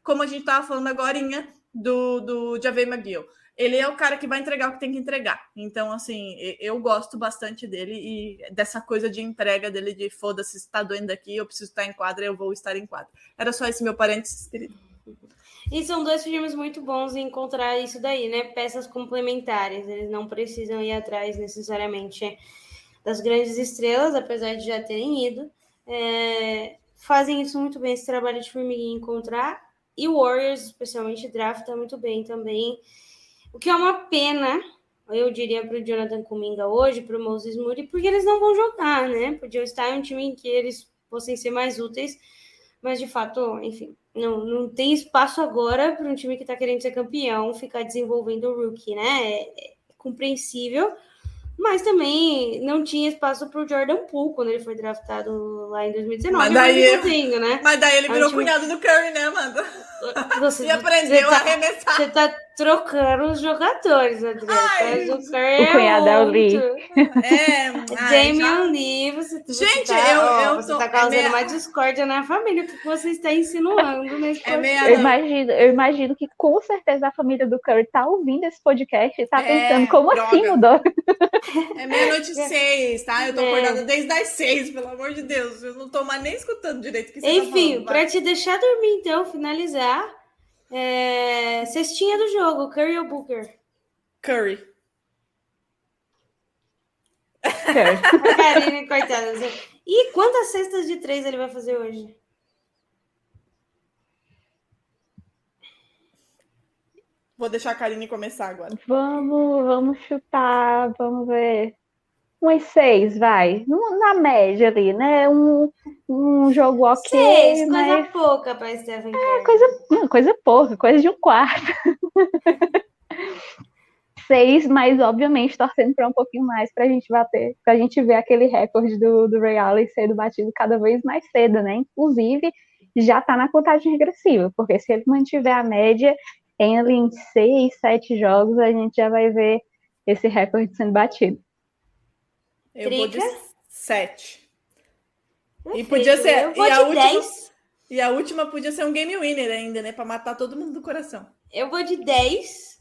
como a gente tava falando agorinha, do JaVale McGee. Ele é o cara que vai entregar o que tem que entregar. Então, assim, eu gosto bastante dele e dessa coisa de entrega dele, de foda-se, se tá doendo aqui, eu preciso estar em quadra, eu vou estar em quadra. Era só esse meu parênteses, querido. E são 2 times muito bons em encontrar isso daí, né? Peças complementares. Eles não precisam ir atrás necessariamente das grandes estrelas, apesar de já terem ido. Fazem isso muito bem, esse trabalho de formiguinha encontrar. E o Warriors, especialmente, drafta muito bem também. O que é uma pena, eu diria, para o Jonathan Kuminga hoje, para o Moses Moody, porque eles não vão jogar, né? Podiam estar em um time em que eles fossem ser mais úteis, mas de fato, enfim, não tem espaço agora para um time que está querendo ser campeão ficar desenvolvendo o rookie, né? É compreensível, mas também não tinha espaço para o Jordan Poole quando ele foi draftado lá em 2019. Mas daí ele virou cunhado do Curry, né, Amanda? E aprendeu a arremessar. Você tá trocando os jogadores, Adriana. O cunhado é o Lee. Damian Lee, você tá causando uma discórdia na família. O que você está insinuando nesse podcast? Eu imagino que com certeza a família do Curry tá ouvindo esse podcast e tá pensando, como droga. Assim mudou? É 00:06, tá? Eu tô acordada desde as 6, pelo amor de Deus. Eu não tô mais nem escutando direito o que você tá falando. Pra te deixar dormir, então, finalizar, cestinha do jogo, Curry ou Booker? Curry. Karine, coitada. E quantas cestas de 3 ele vai fazer hoje? Vou deixar a Karine começar agora. Vamos chutar, vamos ver. Umas 6, vai. Na média ali, né? Um jogo ok. 6, mas... coisa pouca para Stephen Curry. Coisa pouca, coisa de um quarto. 6, mas obviamente torcendo para um pouquinho mais para a gente bater, para a gente ver aquele recorde do Ray Allen sendo batido cada vez mais cedo, né? Inclusive, já está na contagem regressiva, porque se ele mantiver a média em 6, 7 jogos, a gente já vai ver esse recorde sendo batido. Eu vou de 7. Perfeito. E podia ser. Eu vou de 10. E a última podia ser um game winner ainda, né? Para matar todo mundo do coração. Eu vou de 10.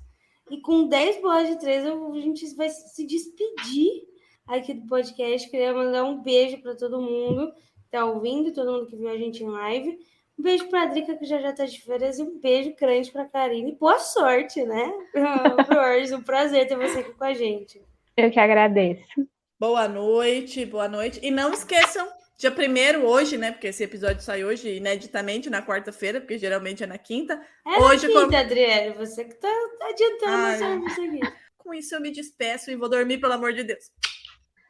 E com 10 bolas de 3, a gente vai se despedir aqui do podcast. Queria mandar um beijo para todo mundo que tá ouvindo, todo mundo que viu a gente em live. Um beijo para a Drica, que já tá de férias, e um beijo grande para a Karine. Boa sorte, né? Um prazer ter você aqui com a gente. Eu que agradeço. Boa noite. E não esqueçam, dia 1º hoje, né? Porque esse episódio sai hoje, ineditamente, na quarta-feira, porque geralmente é na quinta. Hoje, na quinta, Adriele, você que tá adiantando o serviço aqui. Com isso eu me despeço e vou dormir, pelo amor de Deus.